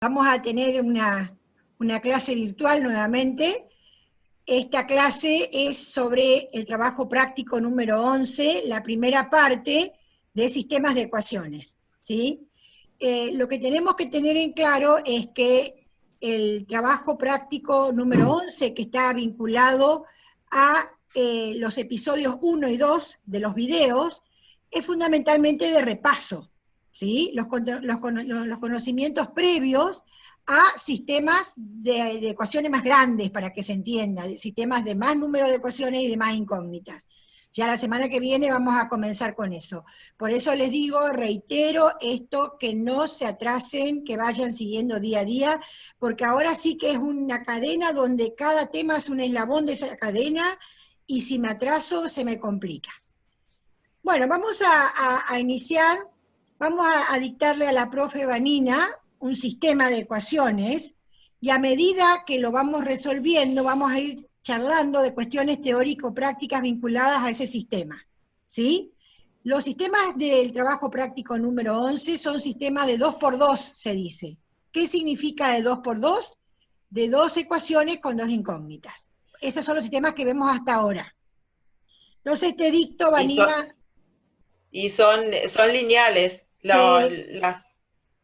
Vamos a tener una clase virtual nuevamente. Esta clase es sobre el trabajo práctico número 11, la primera parte de sistemas de ecuaciones, ¿sí? Lo que tenemos que tener en claro es que el trabajo práctico número 11, que está vinculado a los episodios 1 y 2 de los videos, es fundamentalmente de repaso, ¿sí? Los conocimientos previos a sistemas de ecuaciones más grandes, para que se entienda, sistemas de más número de ecuaciones y de más incógnitas. Ya la semana que viene vamos a comenzar con eso. Por eso les digo, reitero esto, que no se atrasen, que vayan siguiendo día a día, porque ahora sí que es una cadena donde cada tema es un eslabón de esa cadena, y si me atraso se me complica. Bueno, vamos a iniciar, vamos a dictarle a la profe Vanina un sistema de ecuaciones, y a medida que lo vamos resolviendo, vamos a ir charlando de cuestiones teórico-prácticas vinculadas a ese sistema, ¿sí? Los sistemas del trabajo práctico número 11 son sistemas de 2×2, se dice. ¿Qué significa de 2×2? De dos ecuaciones con dos incógnitas. Esos son los sistemas que vemos hasta ahora. Entonces te dicto, Vanina. Y son lineales. Sí.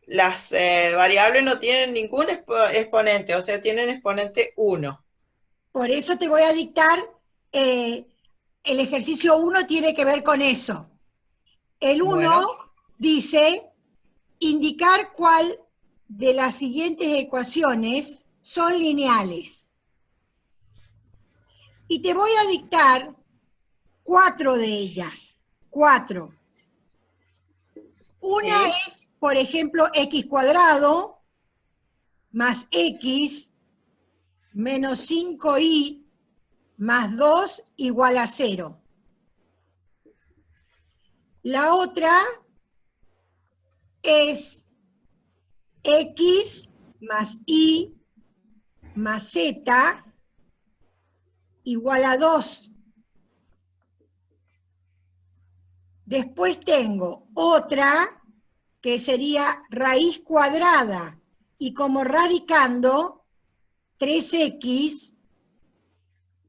Las variables no tienen ningún exponente, o sea, tienen exponente 1. Por eso te voy a dictar, el ejercicio 1 tiene que ver con eso. El 1 Bueno. dice, indicar cuál de las siguientes ecuaciones son lineales. Y te voy a dictar 4 de ellas. 4. Una ¿Sí? es, por ejemplo, x² más x menos 5y más 2 igual a 0. La otra es x más y más z igual a 2. Después tengo otra que sería raíz cuadrada, y como radicando 3x,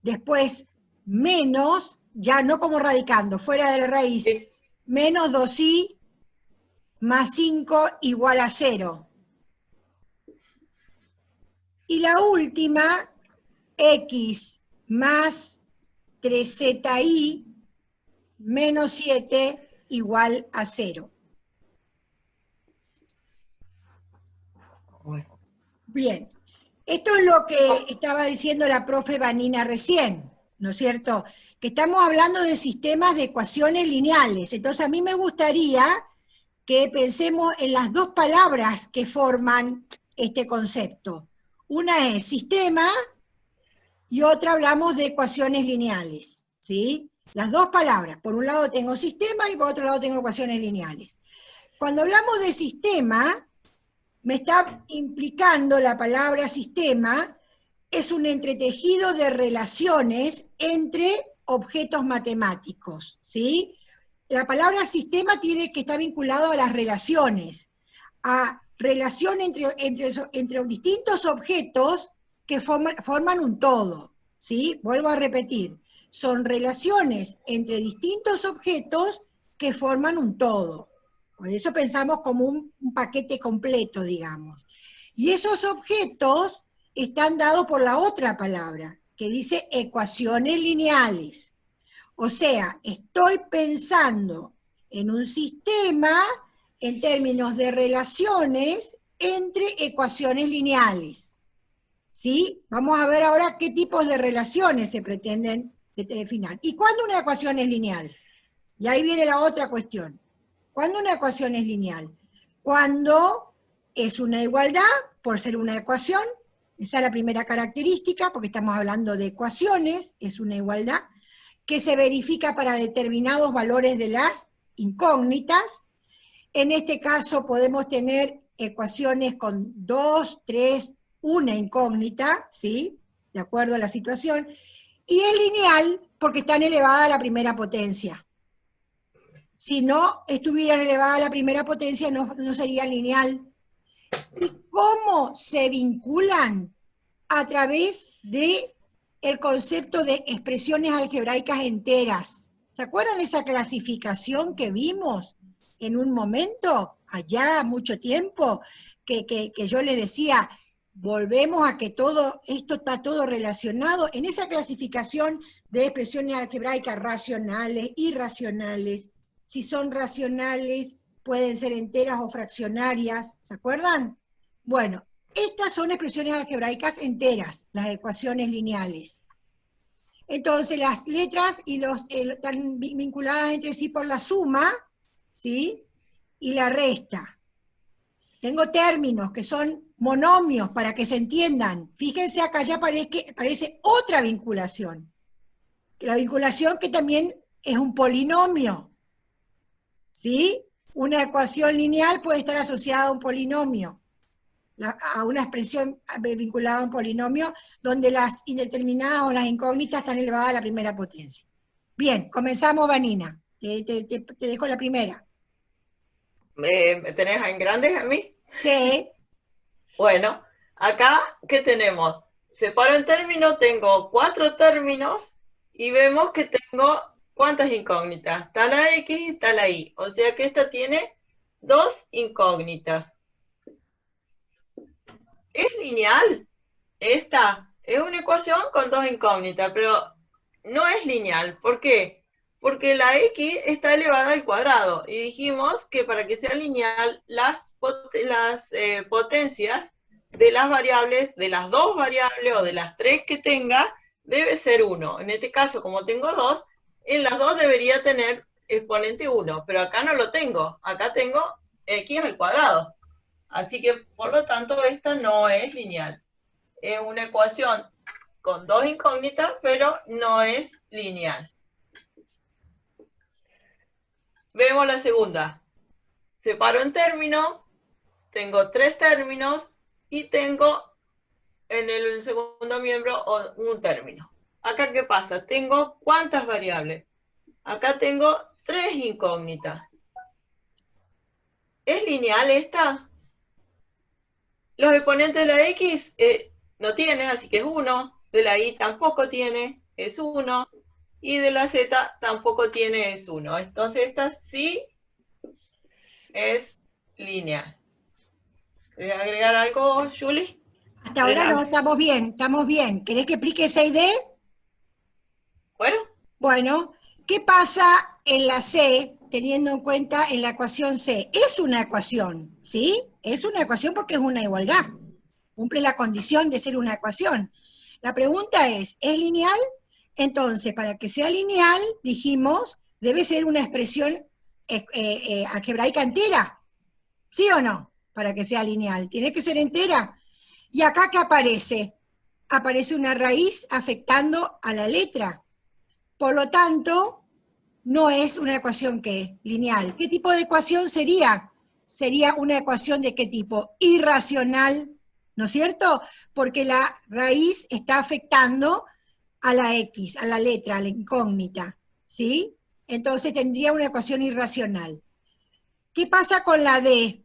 después menos, ya no como radicando, fuera de la raíz, Sí. menos 2y más 5 igual a 0. Y la última, x más 3zi menos 7 igual a 0. Bueno. Bien, esto es lo que estaba diciendo la profe Vanina recién, ¿no es cierto? Que estamos hablando de sistemas de ecuaciones lineales. Entonces a mí me gustaría que pensemos en las dos palabras que forman este concepto. Una es sistema y otra hablamos de ecuaciones lineales, ¿sí? Las dos palabras. Por un lado tengo sistema y por otro lado tengo ecuaciones lineales. Cuando hablamos de sistema, me está implicando la palabra sistema, es un entretejido de relaciones entre objetos matemáticos, ¿sí? La palabra sistema tiene que estar vinculado a las relaciones, a relación entre distintos objetos que forman un todo, ¿sí? Vuelvo a repetir, son relaciones entre distintos objetos que forman un todo. Por eso pensamos como un paquete completo, digamos. Y esos objetos están dados por la otra palabra, que dice ecuaciones lineales. O sea, estoy pensando en un sistema en términos de relaciones entre ecuaciones lineales, ¿sí? Vamos a ver ahora qué tipos de relaciones se pretenden definir. ¿Y cuándo una ecuación es lineal? Y ahí viene la otra cuestión. ¿Cuándo una ecuación es lineal? Cuando es una igualdad, por ser una ecuación, esa es la primera característica, porque estamos hablando de ecuaciones, es una igualdad, que se verifica para determinados valores de las incógnitas. En este caso podemos tener ecuaciones con 2, 3, una incógnita, ¿sí? De acuerdo a la situación, y es lineal porque están elevadas a la primera potencia. Si no estuvieran elevadas a la primera potencia, no sería lineal. ¿Y cómo se vinculan? A través de el concepto de expresiones algebraicas enteras. ¿Se acuerdan esa clasificación que vimos en un momento, allá mucho tiempo, que yo les decía, volvemos a que todo esto está todo relacionado? En esa clasificación de expresiones algebraicas racionales, irracionales, si son racionales, pueden ser enteras o fraccionarias, ¿se acuerdan? Bueno, estas son expresiones algebraicas enteras, las ecuaciones lineales. Entonces las letras están vinculadas entre sí por la suma, ¿sí? Y la resta. Tengo términos que son monomios para que se entiendan. Fíjense acá ya aparece otra vinculación. La vinculación que también es un polinomio, ¿sí? Una ecuación lineal puede estar asociada a un polinomio, a una expresión vinculada a un polinomio, donde las indeterminadas o las incógnitas están elevadas a la primera potencia. Bien, comenzamos, Vanina. Te dejo la primera. ¿Me tenés en grandes a mí? Sí. Bueno, acá, ¿qué tenemos? Separo en términos, tengo 4 términos, y vemos que tengo, ¿cuántas incógnitas? Está la X y está la Y. O sea que esta tiene 2 incógnitas. Es lineal. Esta es una ecuación con 2 incógnitas, pero no es lineal. ¿Por qué? Porque la X está elevada al cuadrado. Y dijimos que para que sea lineal, las potencias de las variables, de las 2 variables o de las 3 que tenga, debe ser 1. En este caso, como tengo 2, en las 2 debería tener exponente 1, pero acá no lo tengo. Acá tengo X al cuadrado. Así que, por lo tanto, esta no es lineal. Es una ecuación con 2 incógnitas, pero no es lineal. Vemos la segunda. Separo en términos, tengo 3 términos y tengo en el segundo miembro un término. Acá, ¿qué pasa? Tengo ¿cuántas variables? Acá tengo 3 incógnitas. ¿Es lineal esta? Los exponentes de la X no tiene, así que es 1. De la Y tampoco tiene, es 1. Y de la Z tampoco tiene, es 1. Entonces esta sí es lineal. ¿Querés agregar algo, Julie? Hasta ahora no, estamos bien. ¿Querés que explique 6D? Bueno. Bueno, ¿qué pasa en la C, teniendo en cuenta en la ecuación C? Es una ecuación, ¿sí? Es una ecuación porque es una igualdad. Cumple la condición de ser una ecuación. La pregunta es lineal? Entonces, para que sea lineal, dijimos, debe ser una expresión algebraica entera. ¿Sí o no? Para que sea lineal. Tiene que ser entera. ¿Y acá qué aparece? Aparece una raíz afectando a la letra. Por lo tanto, no es una ecuación ¿qué? Lineal. ¿Qué tipo de ecuación sería? Sería una ecuación de qué tipo? Irracional, ¿no es cierto? Porque la raíz está afectando a la X, a la letra, a la incógnita, ¿sí? Entonces tendría una ecuación irracional. ¿Qué pasa con la D?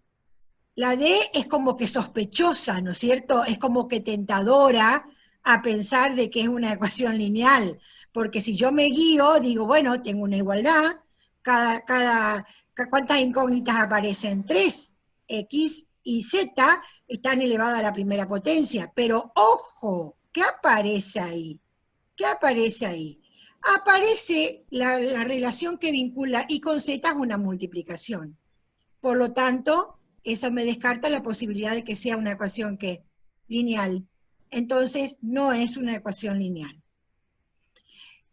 La D es como que sospechosa, ¿no es cierto? Es como que tentadora a pensar de que es una ecuación lineal, porque si yo me guío, digo, bueno, tengo una igualdad, ¿cuántas incógnitas aparecen? 3, X y Z están elevadas a la primera potencia, pero ojo, ¿qué aparece ahí? ¿Qué aparece ahí? Aparece la relación que vincula Y con Z es una multiplicación. Por lo tanto, eso me descarta la posibilidad de que sea una ecuación ¿qué? Lineal. Entonces, no es una ecuación lineal.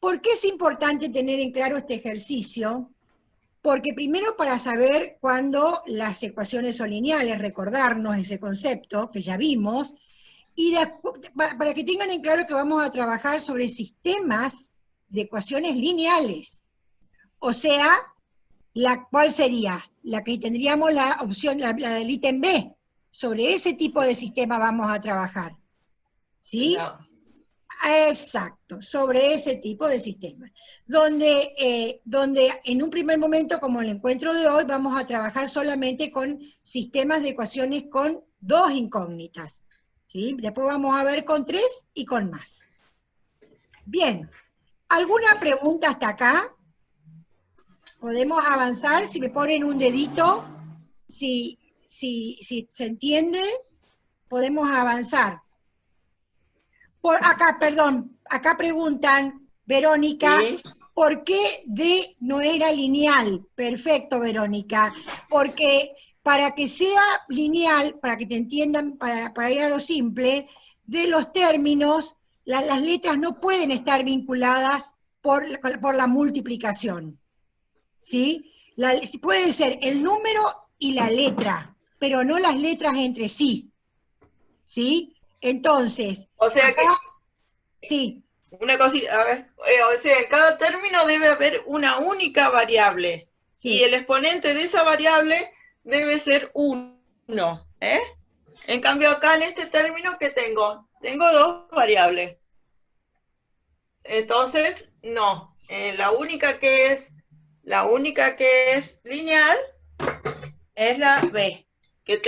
¿Por qué es importante tener en claro este ejercicio? Porque primero para saber cuándo las ecuaciones son lineales, recordarnos ese concepto que ya vimos, y para que tengan en claro que vamos a trabajar sobre sistemas de ecuaciones lineales. O sea, ¿cuál sería? La que tendríamos la opción, la del ítem B. Sobre ese tipo de sistema vamos a trabajar. ¿Sí? No. Exacto, sobre ese tipo de sistemas, donde en un primer momento, como el encuentro de hoy, vamos a trabajar solamente con sistemas de ecuaciones con dos incógnitas, ¿sí? Después vamos a ver con tres y con más. Bien, ¿alguna pregunta hasta acá? ¿Podemos avanzar? Si me ponen un dedito, si se entiende, podemos avanzar. Por acá, perdón, acá preguntan, Verónica, Sí. ¿por qué D no era lineal? Perfecto, Verónica, porque para que sea lineal, para que te entiendan, para ir a lo simple, de los términos, las letras no pueden estar vinculadas por la multiplicación, ¿sí? Puede ser el número y la letra, pero no las letras entre sí, ¿sí? Entonces, O sea acá, que, sí, una cosita, a ver, o sea, en cada término debe haber una única variable. Y sí, el exponente de esa variable debe ser 1, ¿eh? En cambio acá en este término que tengo dos variables. Entonces, no, la única que es lineal es la B, que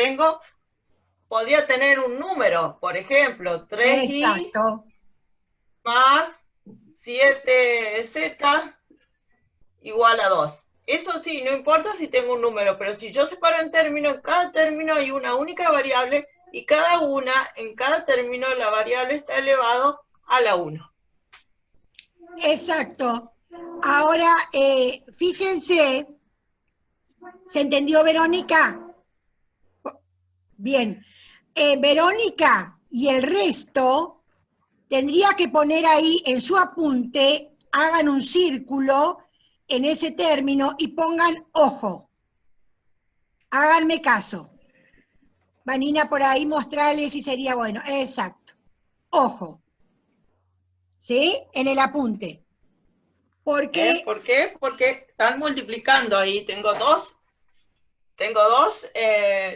podría tener un número, por ejemplo, 3i exacto, más 7z igual a 2. Eso sí, no importa si tengo un número, pero si yo separo en términos, en cada término hay una única variable y en cada término la variable está elevado a la 1. exacto. Ahora, fíjense, ¿se entendió, Verónica? Bien. Verónica y el resto tendría que poner ahí en su apunte, hagan un círculo en ese término y pongan ojo. Háganme caso. Vanina, por ahí mostrarles si sería bueno. Exacto. Ojo. ¿Sí? En el apunte. Porque ¿Por qué? Porque están multiplicando ahí. Tengo dos,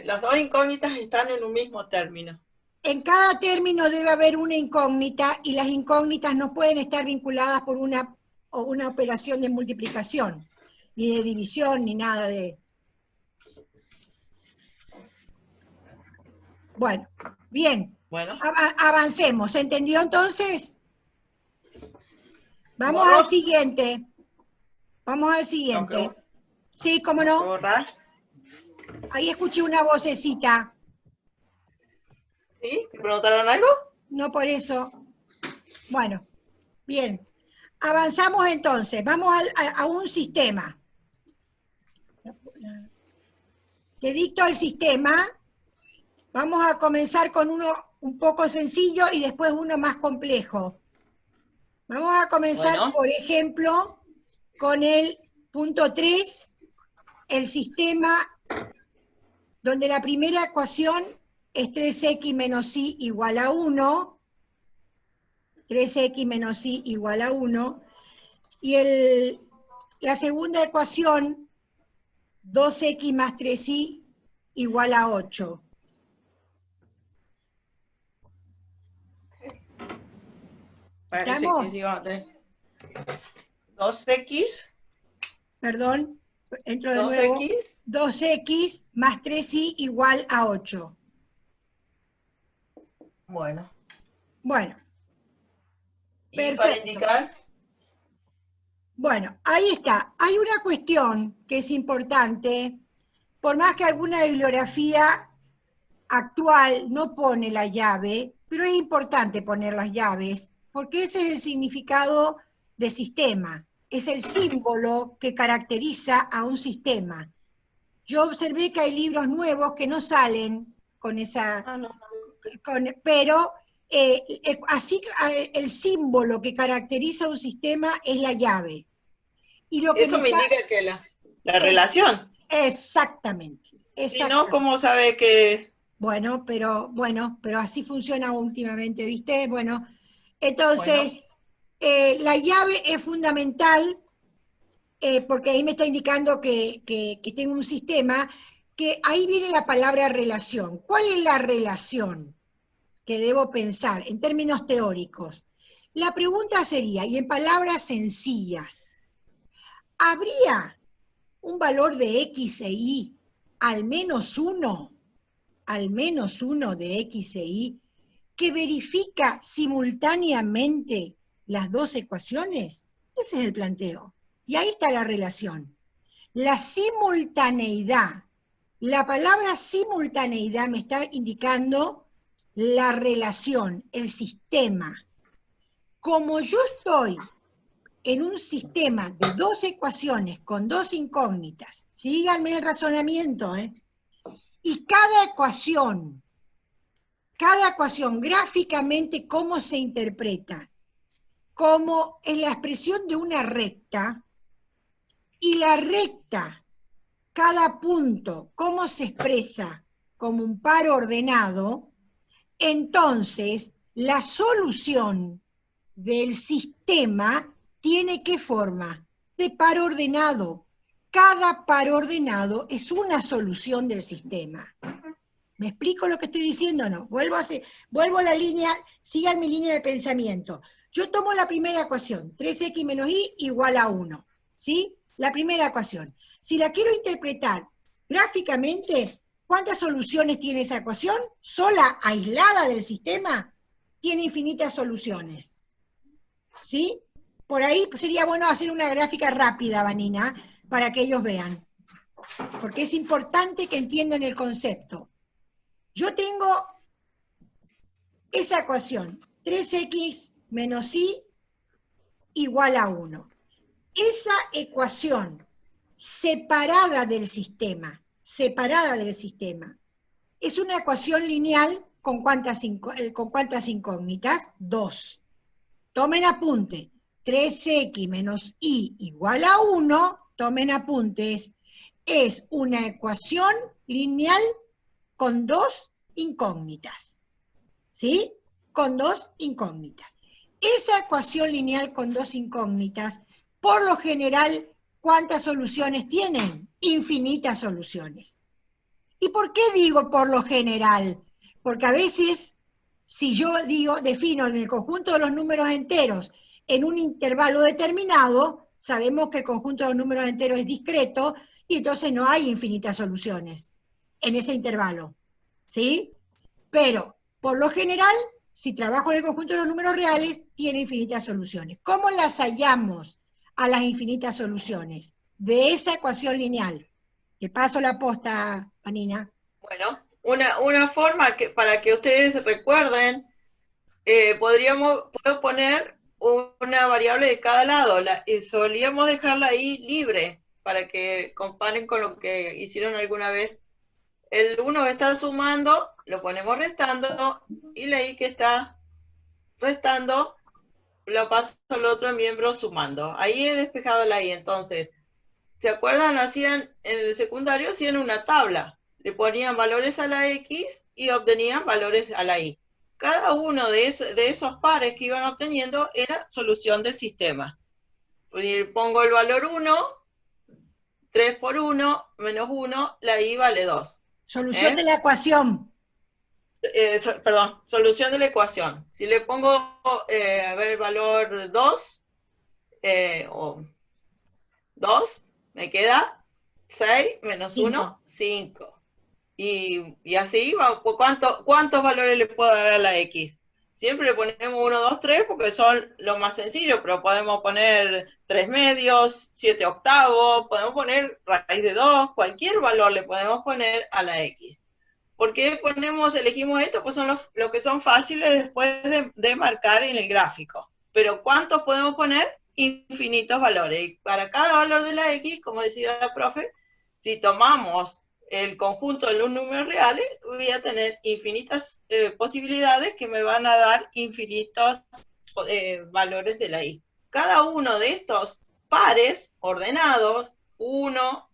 las dos incógnitas están en un mismo término. en cada término debe haber una incógnita y las incógnitas no pueden estar vinculadas por una operación de multiplicación, ni de división, ni nada de... Bueno, bien. Bueno. Avancemos. ¿Se entendió entonces? Vamos al ¿Borro? siguiente. Vamos al siguiente. Sí, cómo no. ¿Borrar? Ahí escuché una vocecita. ¿Sí? ¿Me preguntaron algo? No por eso. Bueno, bien. Avanzamos entonces. Vamos a un sistema. Te dicto el sistema. Vamos a comenzar con uno un poco sencillo y después uno más complejo. Vamos a comenzar, Bueno. por ejemplo, con el punto 3, el sistema donde la primera ecuación es 3x menos y igual a 1, 3x menos y igual a 1, y la segunda ecuación, 2x más 3y igual a 8. Parece ¿Estamos? que sí vamos a tener 2x. Perdón, entro de nuevo. 2x. 2x más 3y igual a 8. Bueno. Bueno, ¿Y perfecto. para indicar? Bueno, ahí está. Hay una cuestión que es importante, por más que alguna bibliografía actual no pone la llave, pero es importante poner las llaves, porque ese es el significado de sistema, es el símbolo que caracteriza a un sistema. Yo observé que hay libros nuevos que no salen con esa, pero así el símbolo que caracteriza un sistema es la llave. Y lo que Eso me indica que la relación. Exactamente. Si no, ¿cómo sabe que...? Bueno, pero así funciona últimamente, ¿viste? Bueno, entonces, la llave es fundamental, porque ahí me está indicando que tengo un sistema, que ahí viene la palabra relación. ¿Cuál es la relación que debo pensar en términos teóricos? La pregunta sería, y en palabras sencillas, ¿habría un valor de X e Y, al menos uno de X e Y, que verifica simultáneamente las dos ecuaciones? Ese es el planteo. Y ahí está la relación. La simultaneidad. La palabra simultaneidad me está indicando la relación, el sistema. Como yo estoy en un sistema de dos ecuaciones con dos incógnitas, síganme el razonamiento, y cada ecuación gráficamente, ¿cómo se interpreta? Como en la expresión de una recta, y la recta, cada punto, ¿cómo se expresa? Como un par ordenado. Entonces, la solución del sistema tiene ¿qué forma? De par ordenado. Cada par ordenado es una solución del sistema. ¿Me explico lo que estoy diciendo o no? Vuelvo a la línea, sigan mi línea de pensamiento. Yo tomo la primera ecuación, 3x menos y igual a 1, ¿sí? La primera ecuación. Si la quiero interpretar gráficamente, ¿cuántas soluciones tiene esa ecuación? Sola, aislada del sistema, tiene infinitas soluciones, ¿sí? Por ahí sería bueno hacer una gráfica rápida, Vanina, para que ellos vean, porque es importante que entiendan el concepto. Yo tengo esa ecuación, 3x menos y igual a 1. Esa ecuación separada del sistema, es una ecuación lineal con cuántas incógnitas? 2. Tomen apunte, 3x menos y igual a 1, tomen apuntes, es una ecuación lineal con dos incógnitas, ¿sí? Con dos incógnitas. Esa ecuación lineal con dos incógnitas, por lo general, ¿cuántas soluciones tienen? Infinitas soluciones. ¿Y por qué digo por lo general? Porque a veces, si yo defino en el conjunto de los números enteros en un intervalo determinado, sabemos que el conjunto de los números enteros es discreto, y entonces no hay infinitas soluciones en ese intervalo, ¿sí? Pero, por lo general, si trabajo en el conjunto de los números reales, tiene infinitas soluciones. ¿Cómo las hallamos a las infinitas soluciones? De esa ecuación lineal. Te paso la posta, Vanina. Bueno, una forma para que ustedes recuerden, puedo poner una variable de cada lado, y solíamos dejarla ahí libre, para que comparen con lo que hicieron alguna vez. El 1 que está sumando, lo ponemos restando, y la i que está restando, lo paso al otro miembro sumando. Ahí he despejado la i. Entonces, ¿se acuerdan? En el secundario hacían una tabla. Le ponían valores a la x y obtenían valores a la y. Cada uno de esos pares que iban obteniendo era solución del sistema. Pongo el valor 1, 3 por 1, menos 1, la y vale 2. Solución de la ecuación. Perdón, solución de la ecuación. Si le pongo, a ver, el valor 2, o 2, me queda 6 menos 1, 5. Y así va. ¿Cuántos valores le puedo dar a la X? Siempre le ponemos 1, 2, 3 porque son lo más sencillo, pero podemos poner 3 medios, 7 octavos, podemos poner raíz de 2, cualquier valor le podemos poner a la X. ¿Por qué elegimos esto? Pues son los que son fáciles después de marcar en el gráfico. Pero ¿cuántos podemos poner? Infinitos valores. Y para cada valor de la X, como decía la profe, si tomamos el conjunto de los números reales, voy a tener infinitas posibilidades que me van a dar infinitos valores de la y. Cada uno de estos pares ordenados, 1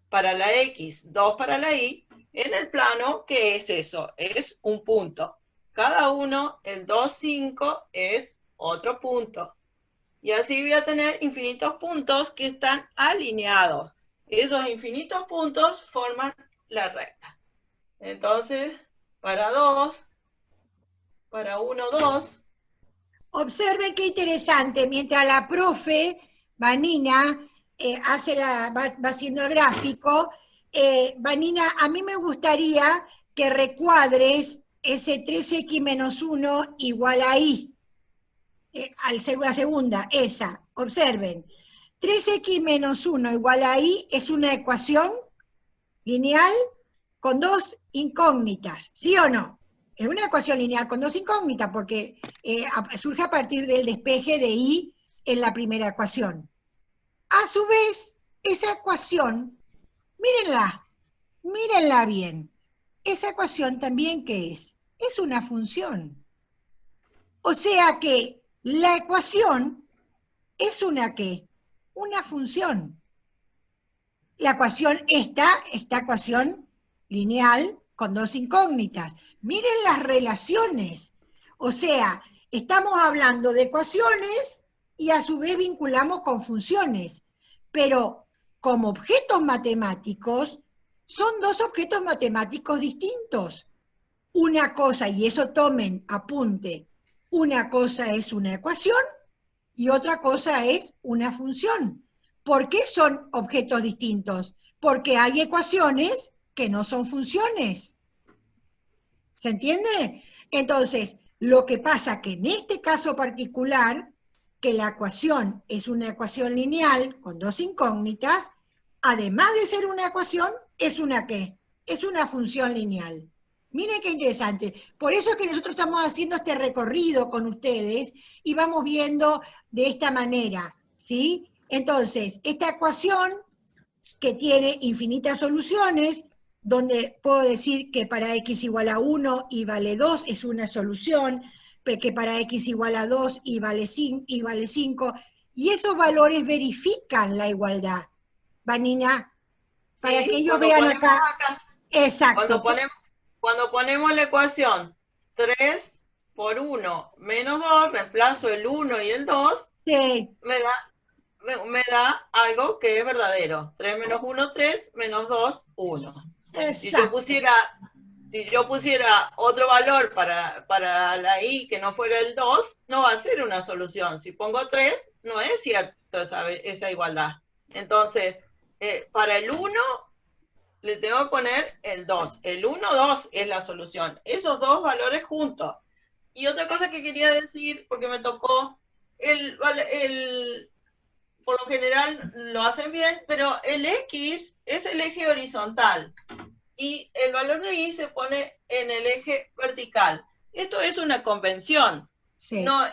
para la x, 2 para la y, en el plano, ¿qué es eso? Es un punto. Cada uno, el 2, 5, es otro punto. Y así voy a tener infinitos puntos que están alineados. Esos infinitos puntos forman la recta. Entonces, para 2, para 1, 2, Observen qué interesante, mientras la profe Vanina va haciendo el gráfico, Vanina, a mí me gustaría que recuadres ese 3x menos 1 igual a y, la segunda, esa, observen. 3x menos 1 igual a y es una ecuación lineal con dos incógnitas, ¿sí o no? Es una ecuación lineal con dos incógnitas porque surge a partir del despeje de y en la primera ecuación. A su vez, esa ecuación, mírenla bien, esa ecuación también, ¿qué es? Es una función. O sea que la ecuación es una ¿qué? Una función. La ecuación, esta ecuación lineal con dos incógnitas. Miren las relaciones. O sea, estamos hablando de ecuaciones y a su vez vinculamos con funciones. Pero como objetos matemáticos, son dos objetos matemáticos distintos. Una cosa, y eso tomen apunte, una cosa es una ecuación y otra cosa es una función. ¿Por qué son objetos distintos? Porque hay ecuaciones que no son funciones. ¿Se entiende? Entonces, lo que pasa que en este caso particular, que la ecuación es una ecuación lineal con dos incógnitas, además de ser una ecuación, ¿es una qué? Es una función lineal. Miren qué interesante. Por eso es que nosotros estamos haciendo este recorrido con ustedes y vamos viendo de esta manera, ¿sí? Entonces, esta ecuación que tiene infinitas soluciones, donde puedo decir que para x igual a 1 y vale 2 es una solución, que para x igual a 2 y vale 5, y esos valores verifican la igualdad. Vanina, para Sí, que ellos vean acá. Exacto. Cuando ponemos la ecuación 3 por 1 menos 2, reemplazo el 1 y el 2, Sí. me da algo que es verdadero. 3 menos 1, 3, menos 2, 1. Exacto. Si yo pusiera otro valor para la i que no fuera el 2, no va a ser una solución. Si pongo 3, no es cierto esa igualdad. Entonces, para el 1 le tengo que poner el 2. El 1, 2 es la solución. Esos dos valores juntos. Y otra cosa que quería decir, porque me tocó, por lo general lo hacen bien, pero el X es el eje horizontal y el valor de Y se pone en el eje vertical. Esto es una convención. Sí. No,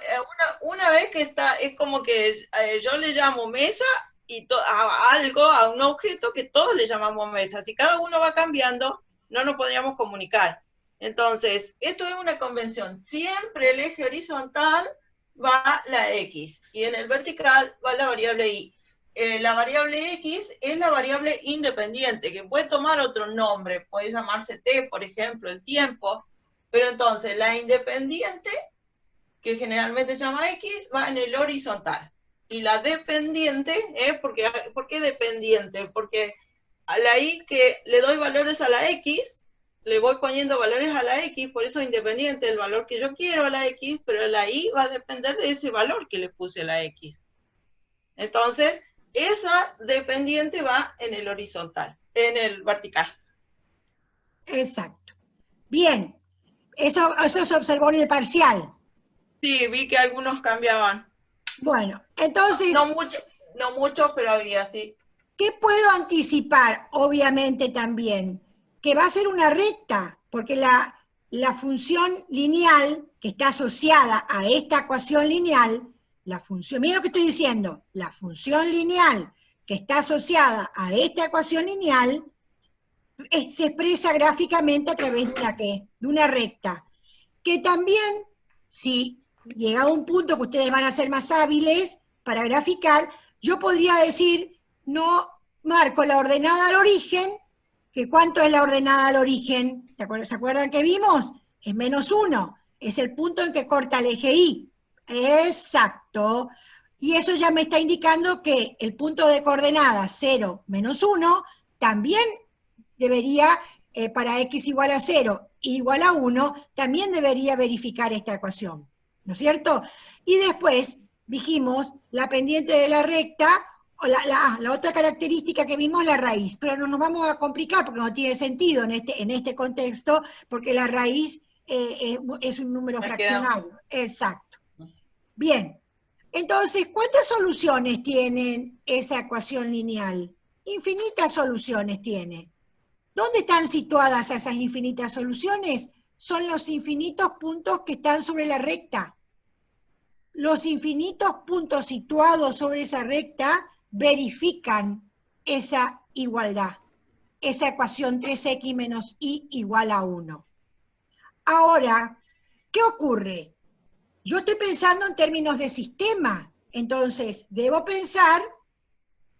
una vez que está, es como que yo le llamo mesa y a un objeto que todos le llamamos mesa. Si cada uno va cambiando, no nos podríamos comunicar. Entonces, esto es una convención. Siempre el eje horizontal va la X y en el vertical va la variable Y. La variable X es la variable independiente, que puede tomar otro nombre, puede llamarse T, por ejemplo, el tiempo, pero entonces la independiente, que generalmente se llama X, va en el horizontal. Y la dependiente, ¿por qué dependiente? Porque a la Y que le doy valores a la X, le voy poniendo valores a la X, por eso independiente el valor que yo quiero a la X, pero la Y va a depender de ese valor que le puse a la X. Entonces, esa dependiente va en el horizontal, en el vertical. Exacto. Bien, eso se observó en el parcial. Sí, vi que algunos cambiaban. Bueno, entonces... No mucho, pero había, sí. ¿Qué puedo anticipar? Obviamente también, que va a ser una recta, porque la función lineal que está asociada a esta ecuación lineal, miren lo que estoy diciendo, la función lineal que está asociada a esta ecuación lineal se expresa gráficamente a través de una recta, que también, si llega a un punto que ustedes van a ser más hábiles para graficar, yo podría decir, no marco la ordenada al origen, que ¿cuánto es la ordenada al origen? ¿Se acuerdan que vimos? Es -1, es el punto en que corta el eje Y. Exacto. Y eso ya me está indicando que el punto de coordenadas 0, -1, también debería, para x igual a 0 igual a 1, también debería verificar esta ecuación. ¿no es cierto? Y después dijimos la pendiente de la recta, o la otra característica que vimos, la raíz, pero no nos vamos a complicar porque no tiene sentido en este contexto, porque la raíz es un número fraccionario. Exacto. Bien, entonces, ¿cuántas soluciones tiene esa ecuación lineal? Infinitas soluciones tiene. ¿Dónde están situadas esas infinitas soluciones? Son los infinitos puntos que están sobre la recta. Los infinitos puntos situados sobre esa recta verifican esa igualdad, esa ecuación 3x menos y igual a 1. Ahora, ¿qué ocurre? Yo estoy pensando en términos de sistema, entonces debo pensar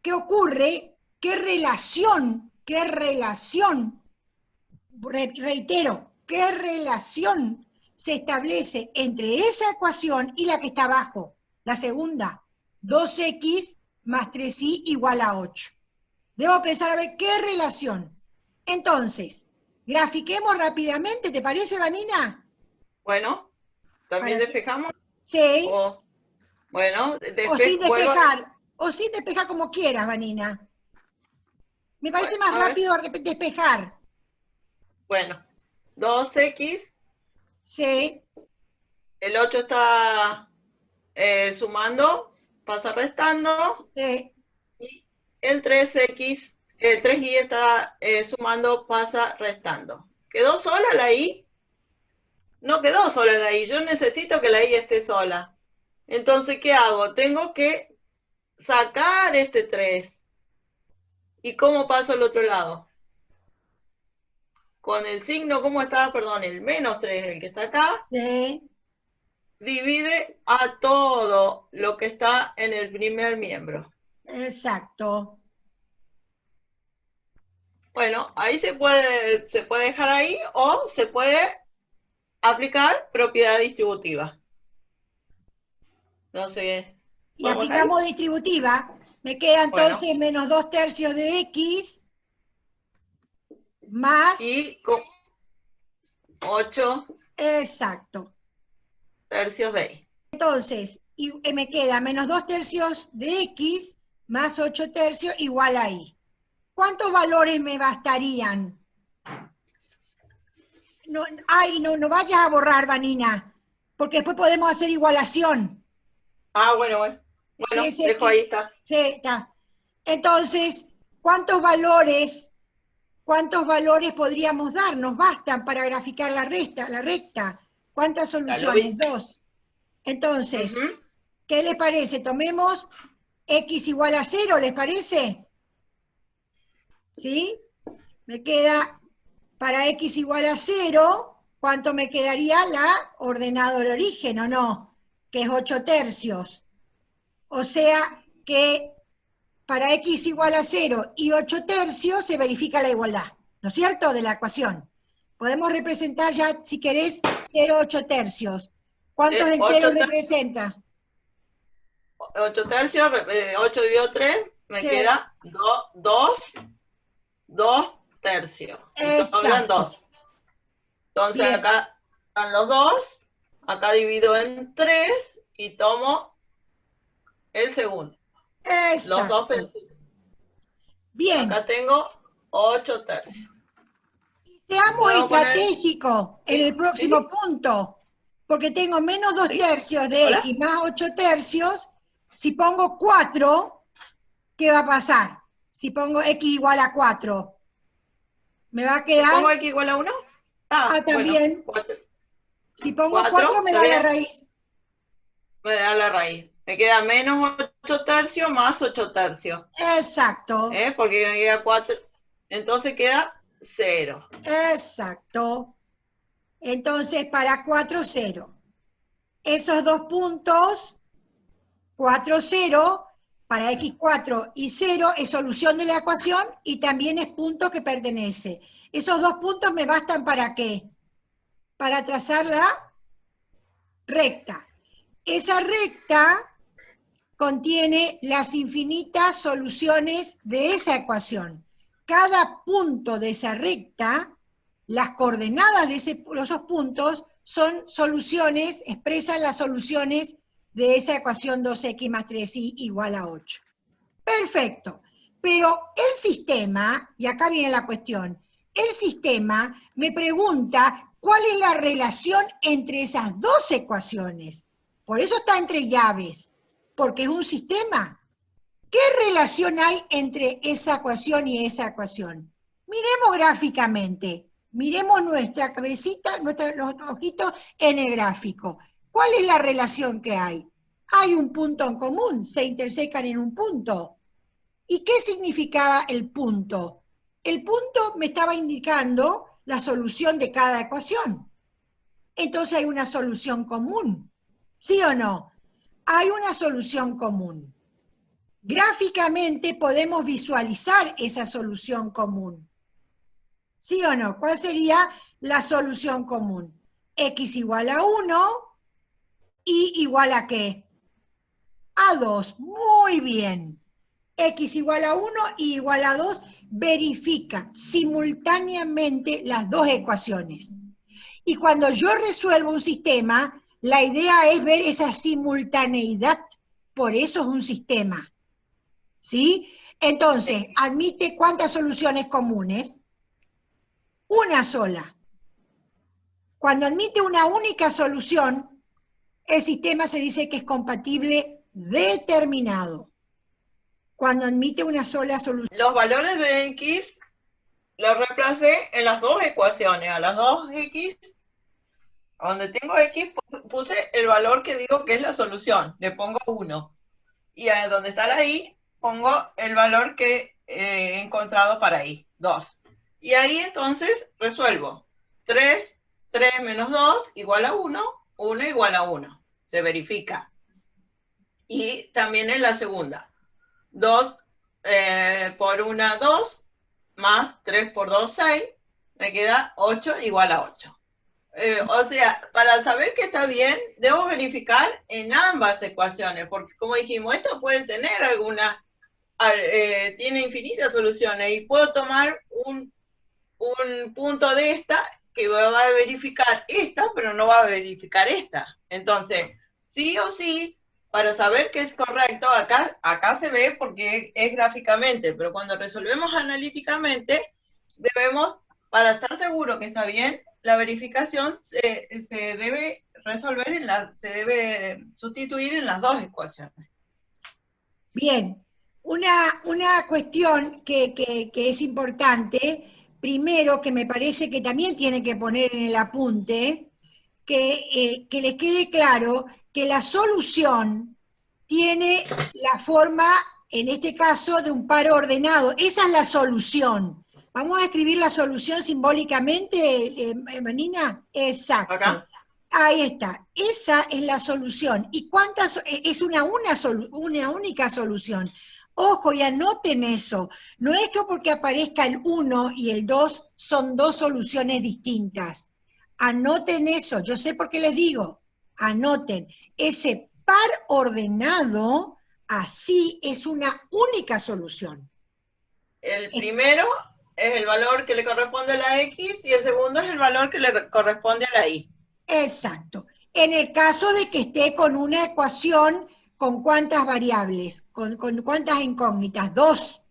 qué ocurre, reitero, qué relación se establece entre esa ecuación y la que está abajo, la segunda, 2x más 3y igual a 8. Debo pensar a ver qué relación. Entonces, grafiquemos rápidamente, ¿te parece, Vanina? Bueno, ¿también despejamos? Sí. Bueno, o sin despejar, o sin despejar como quieras, Vanina. Me parece más rápido despejar. Bueno, 2x. Sí. El 8 está sumando, pasa restando. Sí. Y el 3x, el 3y está sumando, pasa restando. ¿Quedó sola la y? No quedó sola la y. Yo necesito que la y esté sola. Entonces, ¿qué hago? Tengo que sacar este 3. ¿Y cómo paso al otro lado? Con el signo, ¿cómo está? Perdón, el menos 3, el que está acá. Sí. Divide a todo lo que está en el primer miembro. Exacto. Bueno, ahí se puede dejar ahí o se puede aplicar propiedad distributiva. No sé. Y aplicamos distributiva. Me queda entonces menos 2 tercios de x más... Y 8 exacto. tercios de y. Entonces, me queda menos 2 tercios de x más 8 tercios igual a y. ¿Cuántos valores me bastarían? No vayas a borrar, Vanina, porque después podemos hacer igualación. Ah, bueno. Bueno, dejo ahí, está. Sí, está. Entonces, ¿cuántos valores podríamos dar? Nos bastan para graficar la recta. ¿Cuántas soluciones? 2. Entonces, ¿qué les parece? Tomemos x igual a 0, ¿les parece? ¿Sí? Me queda, para x igual a 0, ¿cuánto me quedaría la ordenado del origen, o no? Que es 8 tercios. O sea que para x igual a 0 y 8 tercios se verifica la igualdad, ¿no es cierto?, de la ecuación. Podemos representar ya, si querés, 0, 8 tercios. ¿Cuántos enteros representa? 8 tercios, 8 dividido 3, me queda 2 tercios. Sobran 2. Entonces bien. Acá están los 2, acá divido en 3 y tomo el segundo. Exacto. Los 2 bien. Acá tengo 8 tercios. Y seamos estratégicos en el próximo punto, porque tengo menos 2 tercios de x más 8 tercios. Si pongo 4, ¿qué va a pasar? Si pongo x igual a 4, ¿me va a quedar? ¿Si pongo x igual a 1? También. Bueno, si pongo 4, me da la raíz. Me da la raíz. Me queda menos 8 tercios más 8 tercios. Exacto. Porque me queda 4. Entonces queda 0. Exacto. Entonces, para 4, 0. Esos dos puntos, 4, 0, para x4 y 0, es solución de la ecuación y también es punto que pertenece. Esos dos puntos me bastan ¿para qué? Para trazar la recta. Esa recta contiene las infinitas soluciones de esa ecuación. Cada punto de esa recta, las coordenadas de esos puntos son soluciones, expresan las soluciones de esa ecuación 2x más 3y igual a 8. Perfecto. Pero el sistema, y acá viene la cuestión, el sistema me pregunta cuál es la relación entre esas dos ecuaciones. Por eso está entre llaves, porque es un sistema. ¿Qué relación hay entre esa ecuación y esa ecuación? Miremos gráficamente, miremos nuestra cabecita, los ojitos en el gráfico. ¿Cuál es la relación que hay? Hay un punto en común, se intersecan en un punto. ¿Y qué significaba el punto? El punto me estaba indicando la solución de cada ecuación. Entonces hay una solución común. ¿Sí o no? Hay una solución común. Gráficamente podemos visualizar esa solución común. ¿Sí o no? ¿Cuál sería la solución común? X igual a 1, y igual a ¿qué? A 2. Muy bien. X igual a 1 y igual a 2, verifica simultáneamente las dos ecuaciones. Y cuando yo resuelvo un sistema, la idea es ver esa simultaneidad, por eso es un sistema. ¿Sí? Entonces, admite ¿cuántas soluciones comunes? Una sola. Cuando admite una única solución, el sistema se dice que es compatible determinado. Cuando admite una sola solución. Los valores de X los reemplacé en las dos ecuaciones. A las dos X, donde tengo X, puse el valor que digo que es la solución. Le pongo 1. Y a donde está la Y, pongo el valor que he encontrado para Y, 2. Y ahí entonces resuelvo. 3 menos 2 igual a 1, 1 igual a 1. Se verifica. Y también en la segunda. 2 por 1, 2, más 3 por 2, 6, me queda 8 igual a 8. O sea, para saber que está bien, debo verificar en ambas ecuaciones, porque como dijimos, esto puede tener alguna, tiene infinitas soluciones, y puedo tomar un punto de esta que va a verificar esta, pero no va a verificar esta. Entonces, sí o sí, para saber que es correcto, acá se ve porque es gráficamente, pero cuando resolvemos analíticamente, debemos, para estar seguro que está bien, la verificación se debe resolver se debe sustituir en las dos ecuaciones. Bien, una cuestión que es importante, primero que me parece que también tiene que poner en el apunte, que les quede claro que la solución tiene la forma, en este caso, de un par ordenado. Esa es la solución. ¿Vamos a escribir la solución simbólicamente, Vanina? Exacto. ¿Acá? Ahí está. Esa es la solución. ¿Y cuántas? Es una única solución. Ojo, y anoten eso. No es que porque aparezca el 1 y el 2 son dos soluciones distintas. Anoten eso, yo sé por qué les digo, anoten, ese par ordenado, así es una única solución. El primero es el valor que le corresponde a la X y el segundo es el valor que le corresponde a la Y. Exacto. En el caso de que esté con una ecuación, ¿con cuántas variables? ¿Con cuántas incógnitas? 2,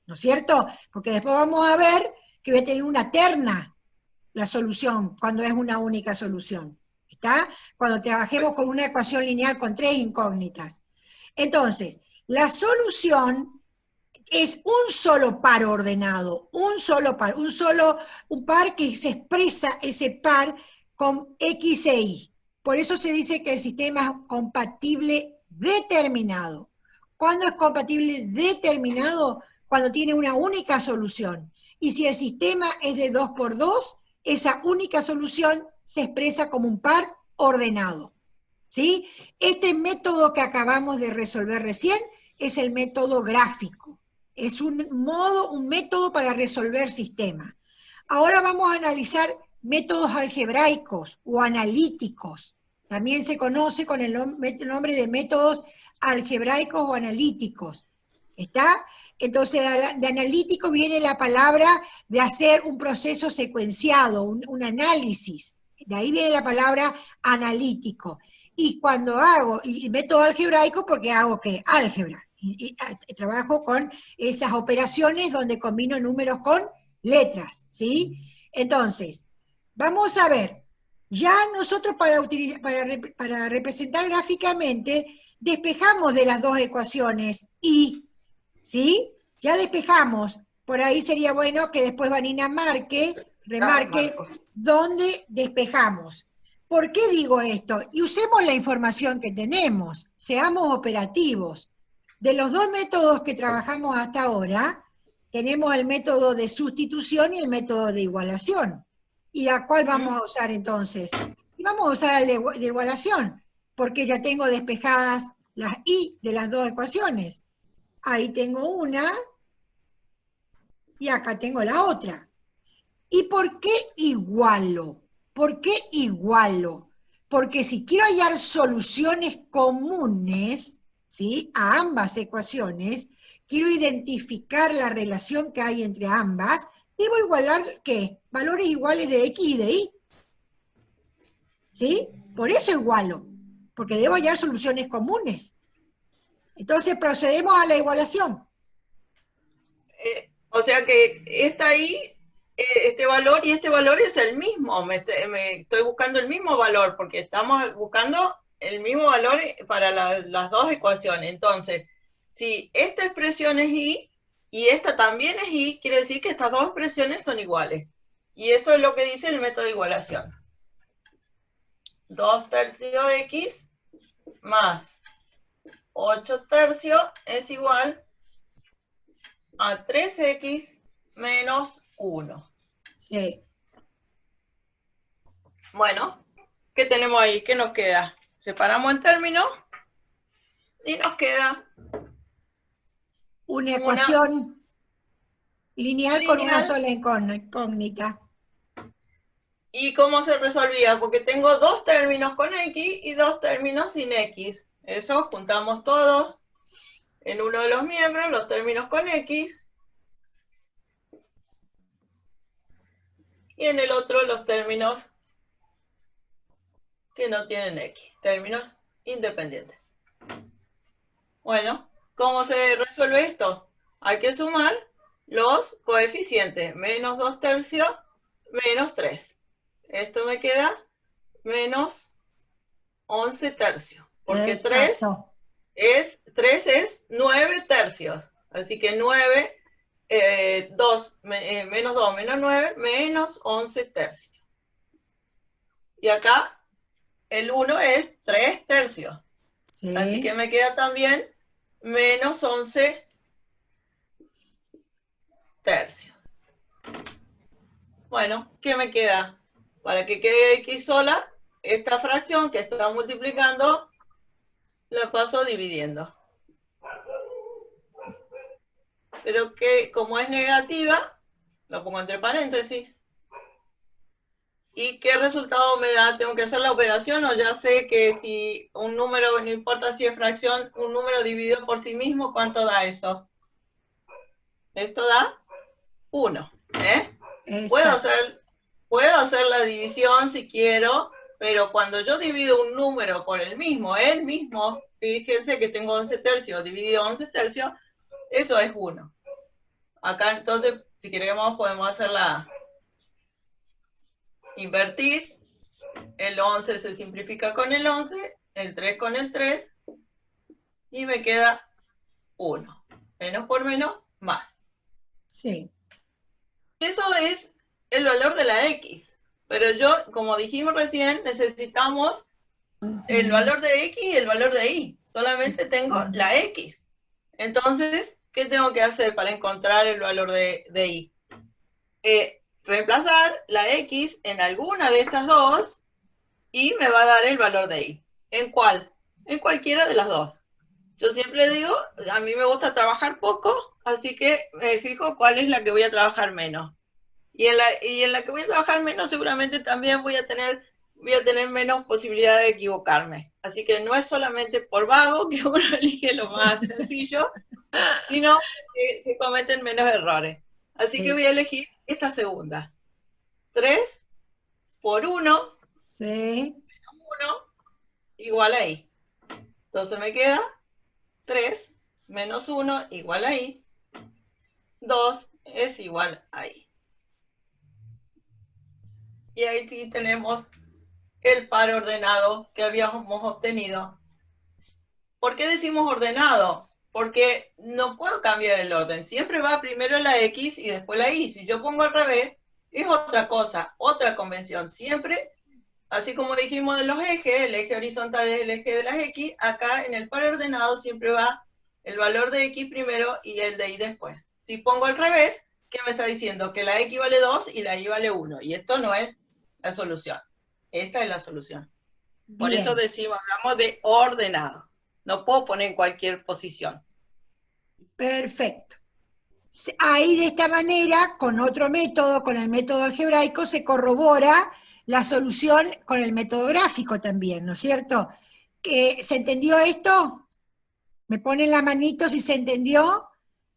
¿no es cierto? Porque después vamos a ver que voy a tener una terna la solución, cuando es una única solución. ¿Está? Cuando trabajemos con una ecuación lineal con 3 incógnitas. Entonces, la solución es un solo par ordenado, un par que se expresa ese par con X e Y. Por eso se dice que el sistema es compatible determinado. ¿Cuándo es compatible determinado? Cuando tiene una única solución. Y si el sistema es de 2 por 2, esa única solución se expresa como un par ordenado. ¿Sí? Este método que acabamos de resolver recién es el método gráfico. Es un método para resolver sistemas. Ahora vamos a analizar métodos algebraicos o analíticos. También se conoce con el nombre de métodos algebraicos o analíticos. ¿Está? Entonces, de analítico viene la palabra de hacer un proceso secuenciado, un análisis. de ahí viene la palabra analítico. Y cuando hago, y método algebraico, porque hago ¿qué? Álgebra. Y trabajo con esas operaciones donde combino números con letras, ¿sí? Entonces, vamos a ver, ya nosotros para representar gráficamente, despejamos de las dos ecuaciones y, ¿sí? Ya despejamos. Por ahí sería bueno que después Vanina remarque dónde despejamos. ¿Por qué digo esto? Y usemos la información que tenemos, seamos operativos. De los dos métodos que trabajamos hasta ahora, tenemos el método de sustitución y el método de igualación. ¿Y a cuál vamos a usar entonces? Y vamos a usar el de igualación, porque ya tengo despejadas las y de las dos ecuaciones. Ahí tengo una, y acá tengo la otra. ¿Y por qué igualo? ¿Por qué igualo? Porque si quiero hallar soluciones comunes, ¿sí?, a ambas ecuaciones, quiero identificar la relación que hay entre ambas, debo igualar, ¿qué? Valores iguales de X y de Y. ¿Sí? Por eso igualo, porque debo hallar soluciones comunes. Entonces procedemos a la igualación. O sea que está ahí, este valor y este valor es el mismo, me estoy buscando el mismo valor, porque estamos buscando el mismo valor para las dos ecuaciones. Entonces, si esta expresión es y esta también es y, quiere decir que estas dos expresiones son iguales. Y eso es lo que dice el método de igualación. 2 tercios x más 8 tercios es igual a 3x menos 1. Sí. Bueno, ¿qué tenemos ahí? ¿Qué nos queda? Separamos en términos y nos queda una ecuación lineal con una sola incógnita. ¿Y cómo se resolvía? Porque tengo dos términos con x y dos términos sin x. Eso juntamos todos en uno de los miembros, los términos con x, y en el otro los términos que no tienen x, términos independientes. Bueno, ¿cómo se resuelve esto? Hay que sumar los coeficientes, menos 2 tercios, menos 3. Esto me queda menos 11 tercios, porque 3 es 9 tercios. Así que 9, menos 2, menos 9, menos 11 tercios. Y acá el 1 es 3 tercios. Sí. Así que me queda también menos 11 tercios. Bueno, ¿qué me queda? Para que quede x sola, esta fracción que está multiplicando, la paso dividiendo. Pero que como es negativa, lo pongo entre paréntesis. ¿Y qué resultado me da? ¿Tengo que hacer la operación o ya sé que si un número, no importa si es fracción, un número dividido por sí mismo, ¿cuánto da eso? Esto da 1. Puedo hacer la división si quiero, pero cuando yo divido un número por el mismo, fíjense que tengo 11 tercios, dividido 11 tercios, eso es 1. Acá entonces, si queremos, podemos hacerla invertir. El 11 se simplifica con el 11, el 3 con el 3, y me queda 1. Menos por menos, más. Sí. Eso es el valor de la X. Pero yo, como dijimos recién, necesitamos el valor de X y el valor de Y. Solamente tengo la X. Entonces, ¿qué tengo que hacer para encontrar el valor de Y? Reemplazar la X en alguna de estas dos y me va a dar el valor de Y. ¿En cuál? En cualquiera de las dos. Yo siempre digo, a mí me gusta trabajar poco, así que me fijo cuál es la que voy a trabajar menos. Y en la que voy a trabajar menos seguramente también voy a tener menos posibilidad de equivocarme. Así que no es solamente por vago que uno elige lo más sencillo, sino que se cometen menos errores. Así que voy a elegir esta segunda. 3 por 1 Sí. 1 igual a I. Entonces me queda 3 menos 1 igual a I. 2 es igual a I. Y ahí sí tenemos el par ordenado que habíamos obtenido. ¿Por qué decimos ordenado? Porque no puedo cambiar el orden. Siempre va primero la X y después la Y. Si yo pongo al revés, es otra cosa, otra convención. Siempre, así como dijimos de los ejes, el eje horizontal es el eje de las X, acá en el par ordenado siempre va el valor de X primero y el de Y después. Si pongo al revés, ¿qué me está diciendo? Que la X vale 2 y la Y vale 1. Y esto no es la solución. Esta es la solución. Por eso Bien, decimos, hablamos de ordenado. No puedo poner en cualquier posición. perfecto. Ahí de esta manera, con otro método, con el método algebraico, se corrobora la solución con el método gráfico también, ¿no es cierto? ¿Se entendió esto? Me ponen la manito si se entendió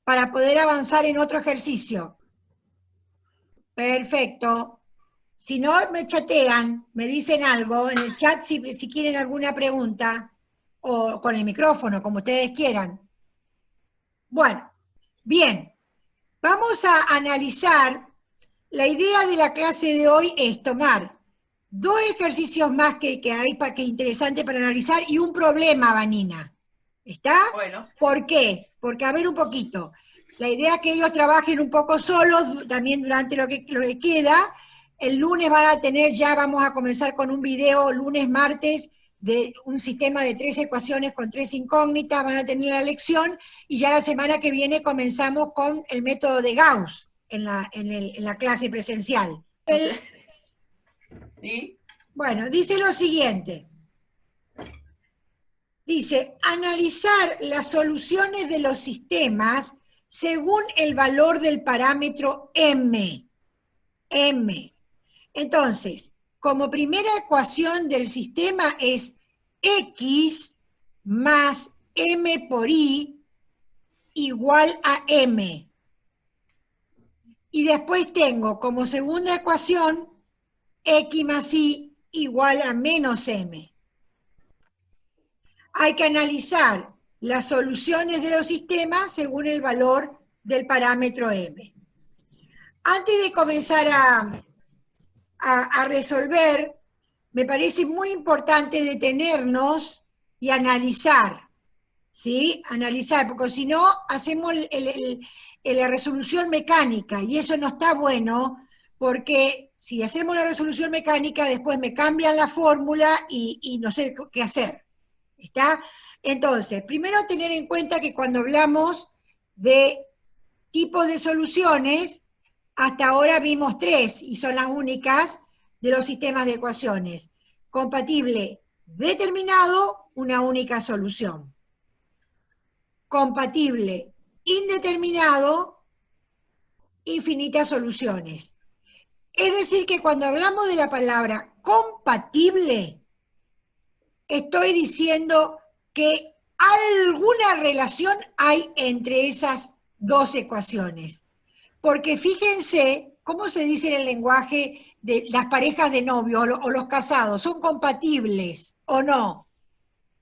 para poder avanzar en otro ejercicio. Perfecto. Si no, me chatean, me dicen algo en el chat si quieren alguna pregunta, o con el micrófono, como ustedes quieran. Bueno, bien. Vamos a analizar, la idea de la clase de hoy es tomar dos ejercicios más que hay que interesante para analizar y un problema, Vanina. ¿Está? Bueno. ¿Por qué? Porque, a ver un poquito, la idea es que ellos trabajen un poco solos también durante lo que queda. El lunes van a tener, ya vamos a comenzar con un video, lunes, martes, de un sistema de 3 ecuaciones con 3 incógnitas, van a tener la lección, y ya la semana que viene comenzamos con el método de Gauss en la clase presencial. ¿Sí? Bueno, dice lo siguiente. Dice, analizar las soluciones de los sistemas según el valor del parámetro m. M. Entonces, como primera ecuación del sistema es x más m por i igual a m. Y después tengo como segunda ecuación x más y igual a menos m. Hay que analizar las soluciones de los sistemas según el valor del parámetro m. Antes de comenzar a resolver, me parece muy importante detenernos y analizar, ¿sí? Analizar, porque si no, hacemos la resolución mecánica, y eso no está bueno, porque si hacemos la resolución mecánica, después me cambian la fórmula y no sé qué hacer, ¿está? Entonces, primero tener en cuenta que cuando hablamos de tipos de soluciones, hasta ahora vimos 3, y son las únicas de los sistemas de ecuaciones. Compatible determinado, una única solución. Compatible indeterminado, infinitas soluciones. Es decir, que cuando hablamos de la palabra compatible, estoy diciendo que alguna relación hay entre esas dos ecuaciones. Porque fíjense cómo se dice en el lenguaje de las parejas de novios o los casados, ¿son compatibles o no?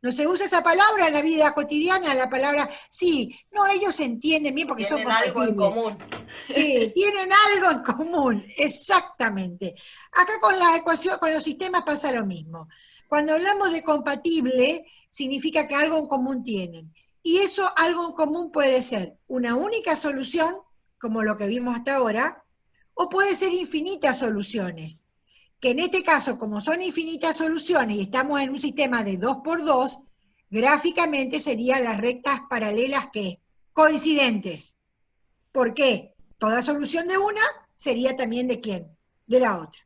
No se usa esa palabra en la vida cotidiana, la palabra, sí, no, ellos se entienden bien porque son Tienen algo en compatibles. común. Sí, tienen algo en común, exactamente. Acá con la ecuación, con los sistemas pasa lo mismo. Cuando hablamos de compatible, significa que algo en común tienen. Y eso algo en común puede ser una única solución, como lo que vimos hasta ahora, o puede ser infinitas soluciones. Que en este caso, como son infinitas soluciones y estamos en un sistema de 2 por 2, gráficamente serían las rectas paralelas que coincidentes. ¿Por qué? Toda solución de una sería también de quién, de la otra.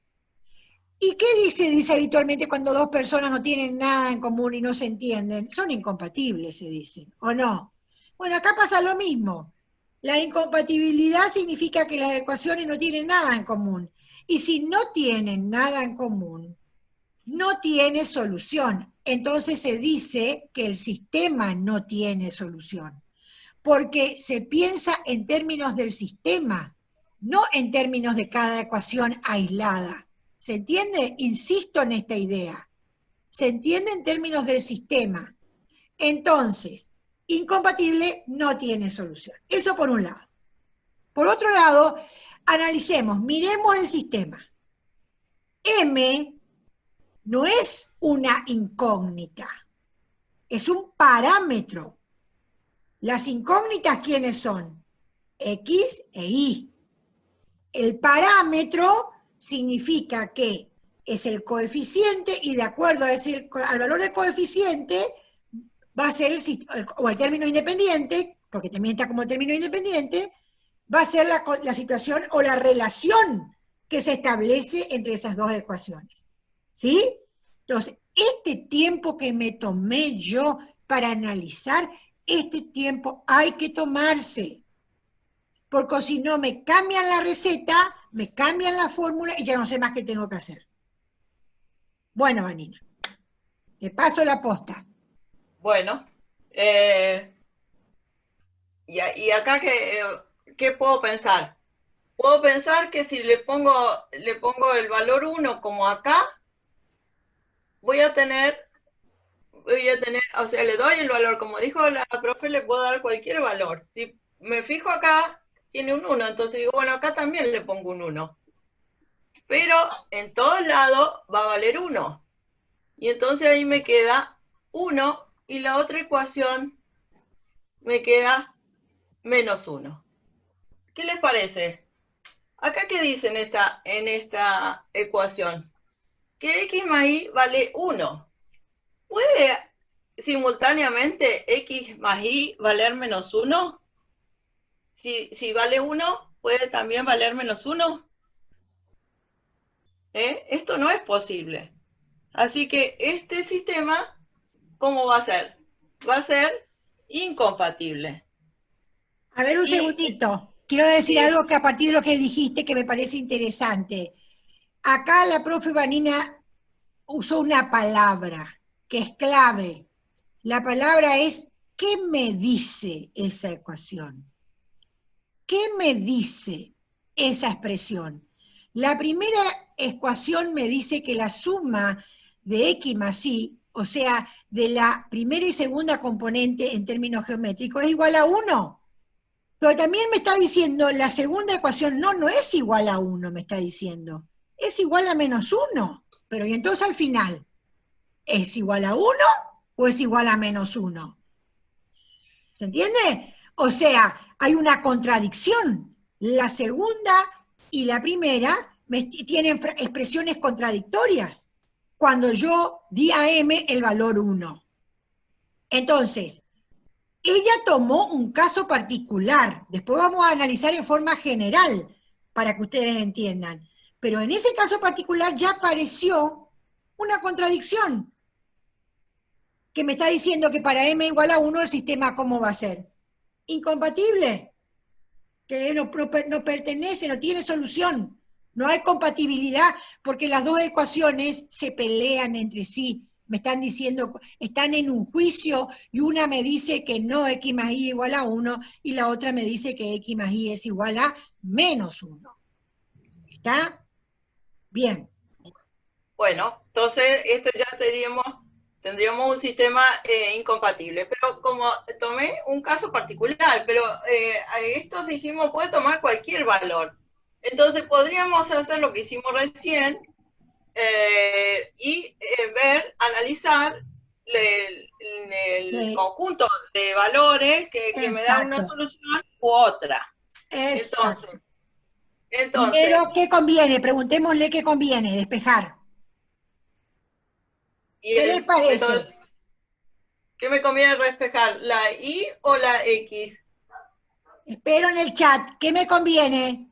¿Y qué dice habitualmente cuando dos personas no tienen nada en común y no se entienden? Son incompatibles, se dice, ¿o no? Bueno, acá pasa lo mismo. La incompatibilidad significa que las ecuaciones no tienen nada en común. Y si no tienen nada en común, no tiene solución. Entonces se dice que el sistema no tiene solución. Porque se piensa en términos del sistema, no en términos de cada ecuación aislada. ¿Se entiende? Insisto en esta idea. Se entiende en términos del sistema. Entonces, incompatible no tiene solución. Eso por un lado. Por otro lado, analicemos, miremos el sistema. M no es una incógnita, es un parámetro. Las incógnitas, ¿quiénes son? X e Y. El parámetro significa que es el coeficiente y de acuerdo al valor del coeficiente va a ser el término independiente, porque también está como término independiente, va a ser la situación o la relación que se establece entre esas dos ecuaciones. ¿Sí? Entonces, este tiempo que me tomé yo para analizar, este tiempo hay que tomarse. Porque si no me cambian la receta, me cambian la fórmula y ya no sé más qué tengo que hacer. Bueno, Vanina, te paso la posta. Bueno, y acá, ¿qué puedo pensar? Puedo pensar que si le pongo el valor 1 como acá, voy a tener, o sea, le doy el valor, como dijo la profe, le puedo dar cualquier valor. Si me fijo acá, tiene un 1, entonces digo, bueno, acá también le pongo un 1. Pero en todos lados va a valer 1. Y entonces ahí me queda 1 y la otra ecuación me queda menos 1. ¿Qué les parece? Acá, ¿qué dice en esta ecuación? Que x más y vale 1. ¿Puede simultáneamente x más y valer menos 1? Si vale 1, ¿puede también valer menos 1? Esto no es posible. Así que este sistema, ¿cómo va a ser? Va a ser incompatible. A ver un segundito. Quiero decir Sí, algo que a partir de lo que dijiste que me parece interesante. Acá la profe Vanina usó una palabra que es clave. La palabra es, ¿qué me dice esa ecuación? ¿Qué me dice esa expresión? La primera ecuación me dice que la suma de x más y, o sea, de la primera y segunda componente en términos geométricos, es igual a 1. Pero también me está diciendo, la segunda ecuación no es igual a 1, me está diciendo. Es igual a menos 1. Pero y entonces al final, ¿es igual a 1 o es igual a menos 1? ¿Se entiende? O sea, hay una contradicción. La segunda y la primera tienen expresiones contradictorias cuando yo di a m el valor 1. Entonces, ella tomó un caso particular, después vamos a analizar en forma general para que ustedes entiendan, pero en ese caso particular ya apareció una contradicción que me está diciendo que para m igual a 1 el sistema ¿cómo va a ser? Incompatible, que no pertenece, no tiene solución, no hay compatibilidad porque las dos ecuaciones se pelean entre sí. Me están diciendo, están en un juicio y una me dice que no x más y igual a 1 y la otra me dice que x más y es igual a menos 1. ¿Está? Bien. bueno, entonces esto ya tendríamos un sistema incompatible. Pero como tomé un caso particular, pero a estos dijimos puede tomar cualquier valor. Entonces podríamos hacer lo que hicimos recién y analizar el Sí, conjunto de valores que me da una exacto. solución u otra. Exacto. Primero, Entonces, ¿qué conviene? Preguntémosle qué conviene, despejar. ¿Qué les parece? entonces, ¿qué me conviene despejar? ¿La Y o la X? Espero en el chat. ¿Qué me conviene?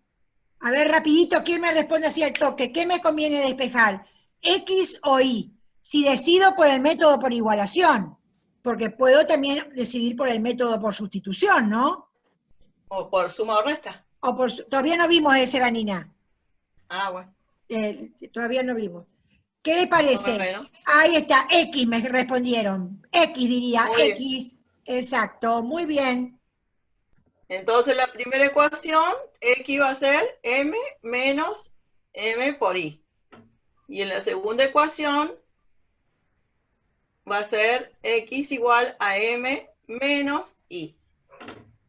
A ver, rapidito, ¿quién me responde así al toque? ¿Qué me conviene despejar? ¿X o Y? Si decido por el método por igualación, porque puedo también decidir por el método por sustitución, ¿no? ¿O por suma o resta? Todavía no vimos ese, Vanina. Ah, bueno. Todavía no vimos. ¿Qué le parece? Bueno, Ahí está, X me respondieron. X diría, muy bien. X. Exacto, muy bien. Entonces la primera ecuación, X va a ser M menos M por I. Y en la segunda ecuación va a ser x igual a m menos y.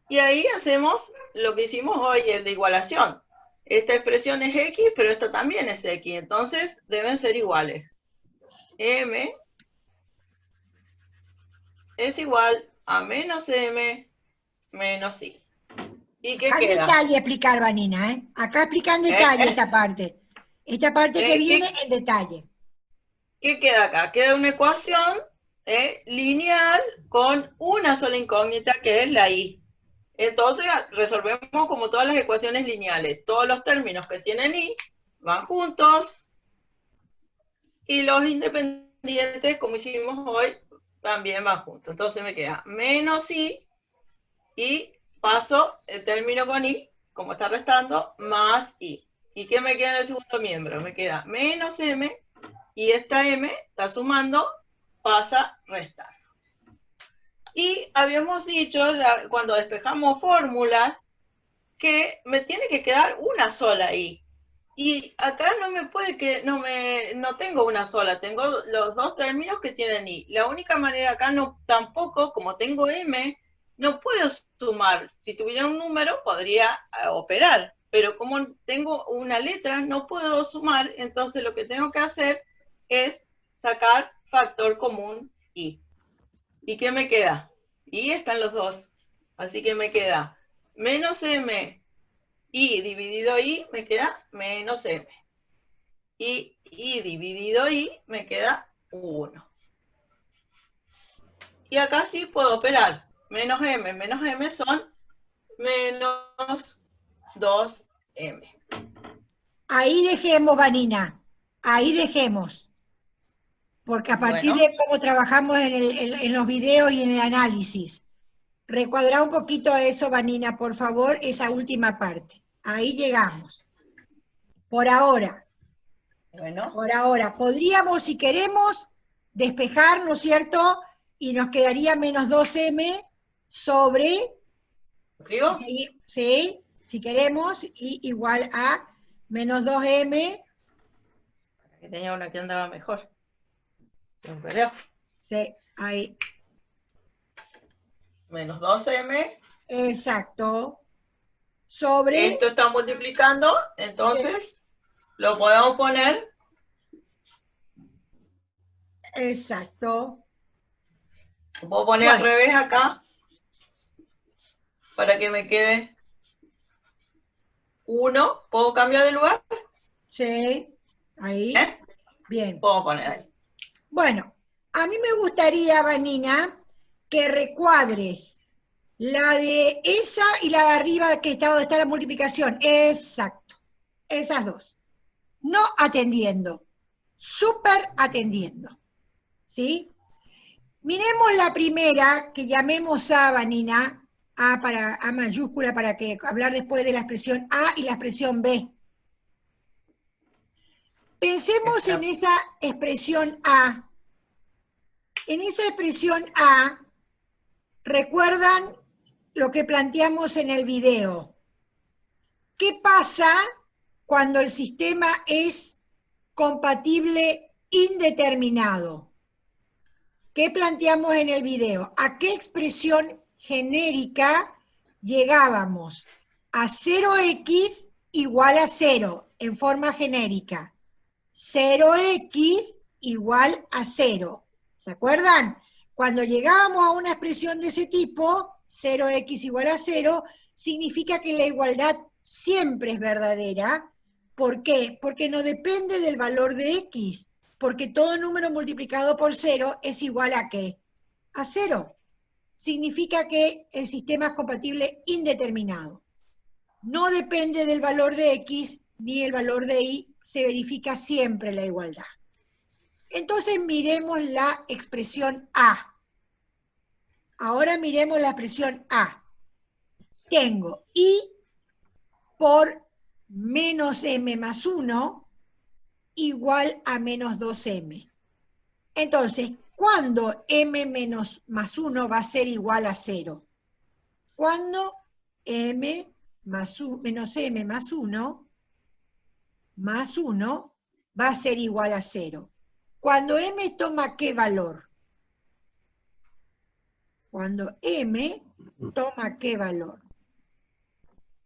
Y ahí hacemos lo que hicimos hoy, el de igualación. Esta expresión es x, pero esta también es x, entonces deben ser iguales. M es igual a menos m menos i. ¿Y qué Acá en queda? detalle explicar, Vanina, ¿eh? Acá explica en detalle esta parte. Esta parte que viene en detalle. ¿Qué queda acá? Queda una ecuación lineal con una sola incógnita que es la i. Entonces resolvemos como todas las ecuaciones lineales. Todos los términos que tienen i van juntos y los independientes, como hicimos hoy, también van juntos. Entonces me queda menos i y paso el término con i, como está restando, más i. ¿Y qué me queda en el segundo miembro? Me queda menos m y esta m está sumando, pasa a restar. Y habíamos dicho, ya cuando despejamos fórmulas, que me tiene que quedar una sola i. Y acá no me puede que, no tengo una sola, tengo los dos términos que tienen i. La única manera acá tampoco, como tengo m, no puedo sumar. Si tuviera un número podría operar, pero como tengo una letra no puedo sumar, entonces lo que tengo que hacer es sacar factor común i. ¿Y qué me queda? Y están los dos. Así que me queda menos m i dividido i, me queda menos m. Y i dividido i me queda 1. Y acá sí puedo operar. Menos m son menos 2m. Ahí dejemos, Vanina. Ahí dejemos. Porque a partir de cómo trabajamos en los videos y en el análisis, recuadra un poquito eso, Vanina, por favor, esa última parte. Ahí llegamos. Por ahora. Bueno. Por ahora. Podríamos, si queremos, despejar, ¿no es cierto? Y nos quedaría menos 2m sobre... ¿Escribo? Sí, si queremos, y igual a menos 2m. Que tenía una que andaba mejor. ¿Verdad? Sí, ahí. Menos 2m. Exacto. Sobre... Esto está multiplicando, entonces sí, lo podemos poner. Exacto. Lo puedo poner al revés acá, para que me quede 1. ¿Puedo cambiar de lugar? Sí, ahí. Bien. Puedo poner ahí. Bueno, a mí me gustaría, Vanina, que recuadres la de esa y la de arriba que está donde está la multiplicación. Exacto. Esas dos. No atendiendo. Súper atendiendo. ¿Sí? Miremos la primera, que llamemos A, Vanina, A mayúscula, para que hablar después de la expresión A y la expresión B. Pensemos en esa expresión A. En esa expresión A, ¿recuerdan lo que planteamos en el video? ¿Qué pasa cuando el sistema es compatible indeterminado? ¿Qué planteamos en el video? ¿A qué expresión genérica llegábamos? A 0x igual a 0, en forma genérica. 0x igual a 0. ¿Se acuerdan? Cuando llegábamos a una expresión de ese tipo, 0x igual a 0, significa que la igualdad siempre es verdadera. ¿Por qué? Porque no depende del valor de x, porque todo número multiplicado por 0 es igual a ¿qué? A 0. Significa que el sistema es compatible indeterminado. No depende del valor de x ni el valor de y, se verifica siempre la igualdad. Entonces miremos la expresión A. Ahora miremos la expresión A. Tengo y por menos m más 1 igual a menos 2m. Entonces, ¿cuándo m más 1 va a ser igual a 0? Cuando menos m más 1 va a ser igual a 0. Cuando m toma ¿qué valor? Cuando m toma ¿qué valor?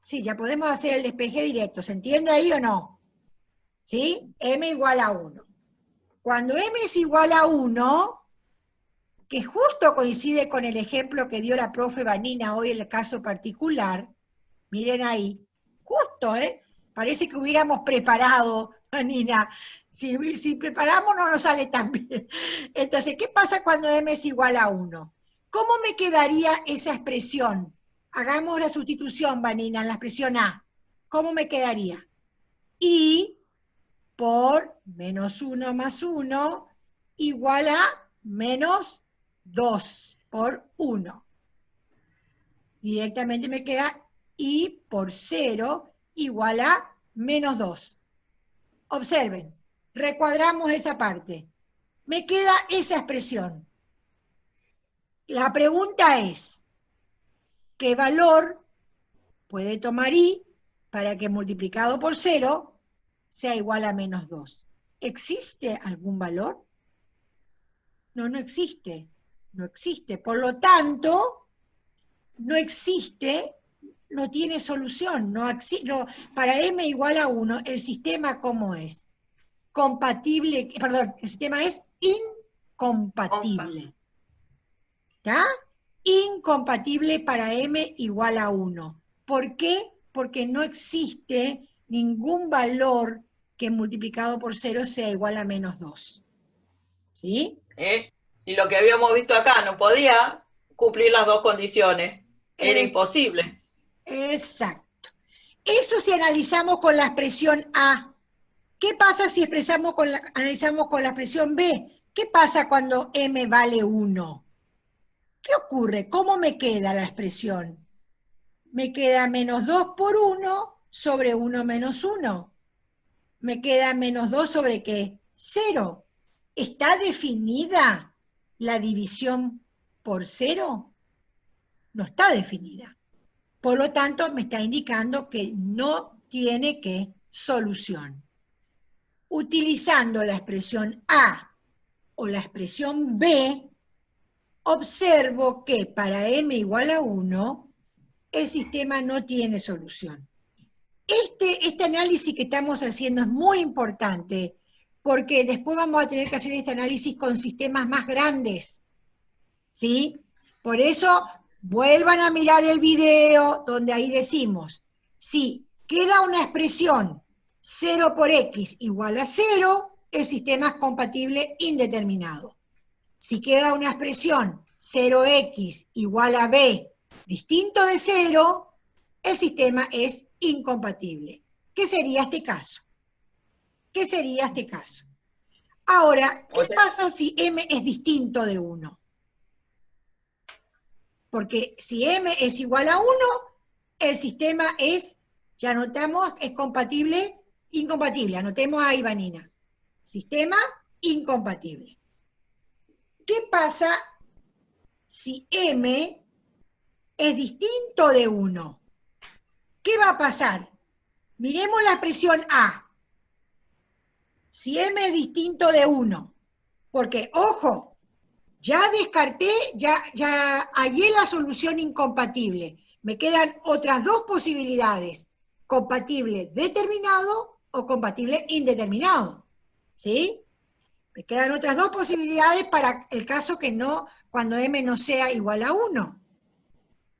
Sí, ya podemos hacer el despeje directo. ¿Se entiende ahí o no? ¿Sí? M igual a 1. Cuando m es igual a 1, que justo coincide con el ejemplo que dio la profe Vanina hoy en el caso particular, miren ahí, justo, parece que hubiéramos preparado, Vanina. Si preparamos no nos sale tan bien. Entonces, ¿qué pasa cuando m es igual a 1? ¿Cómo me quedaría esa expresión? Hagamos la sustitución, Vanina, en la expresión A. ¿Cómo me quedaría? Y por menos 1 más 1 igual a menos 2 por 1. Directamente me queda y por 0 igual a menos 2. Observen, recuadramos esa parte. Me queda esa expresión. La pregunta es, ¿qué valor puede tomar i para que multiplicado por 0 sea igual a menos 2? ¿Existe algún valor? No, no existe. No existe. Por lo tanto, no existe, no tiene solución. Para m igual a 1, el sistema ¿cómo es? Compatible, perdón, el sistema es incompatible. ¿Está? Incompatible para m igual a 1. ¿Por qué? Porque no existe ningún valor que multiplicado por 0 sea igual a menos 2. ¿Sí? Y lo que habíamos visto acá, no podía cumplir las dos condiciones. Era imposible. Exacto. Eso si analizamos con la expresión A. ¿Qué pasa si analizamos con la expresión B? ¿Qué pasa cuando m vale 1? ¿Qué ocurre? ¿Cómo me queda la expresión? Me queda menos 2 por 1 sobre 1 menos 1. Me queda menos 2 sobre ¿qué? 0. ¿Está definida la división por 0? No está definida. Por lo tanto, me está indicando que no tiene ¿qué? Solución. Utilizando la expresión A o la expresión B, observo que para m igual a 1, el sistema no tiene solución. Este análisis que estamos haciendo es muy importante, porque después vamos a tener que hacer este análisis con sistemas más grandes, ¿sí? Por eso, vuelvan a mirar el video donde ahí decimos, si queda una expresión 0 por x igual a 0, el sistema es compatible indeterminado. Si queda una expresión 0x igual a b distinto de 0, el sistema es incompatible. ¿Qué sería este caso? ¿Qué sería este caso? Ahora, ¿qué pasa si m es distinto de 1? Porque si m es igual a 1, el sistema es, ya anotamos, es compatible, incompatible. Anotemos ahí, Vanina. Sistema incompatible. ¿Qué pasa si m es distinto de 1? ¿Qué va a pasar? Miremos la expresión A. Si m es distinto de 1, porque, ojo, ya descarté, ya hallé la solución incompatible. Me quedan otras dos posibilidades, compatible determinado o compatible indeterminado. ¿Sí? Me quedan otras dos posibilidades para el caso que no, cuando m no sea igual a 1.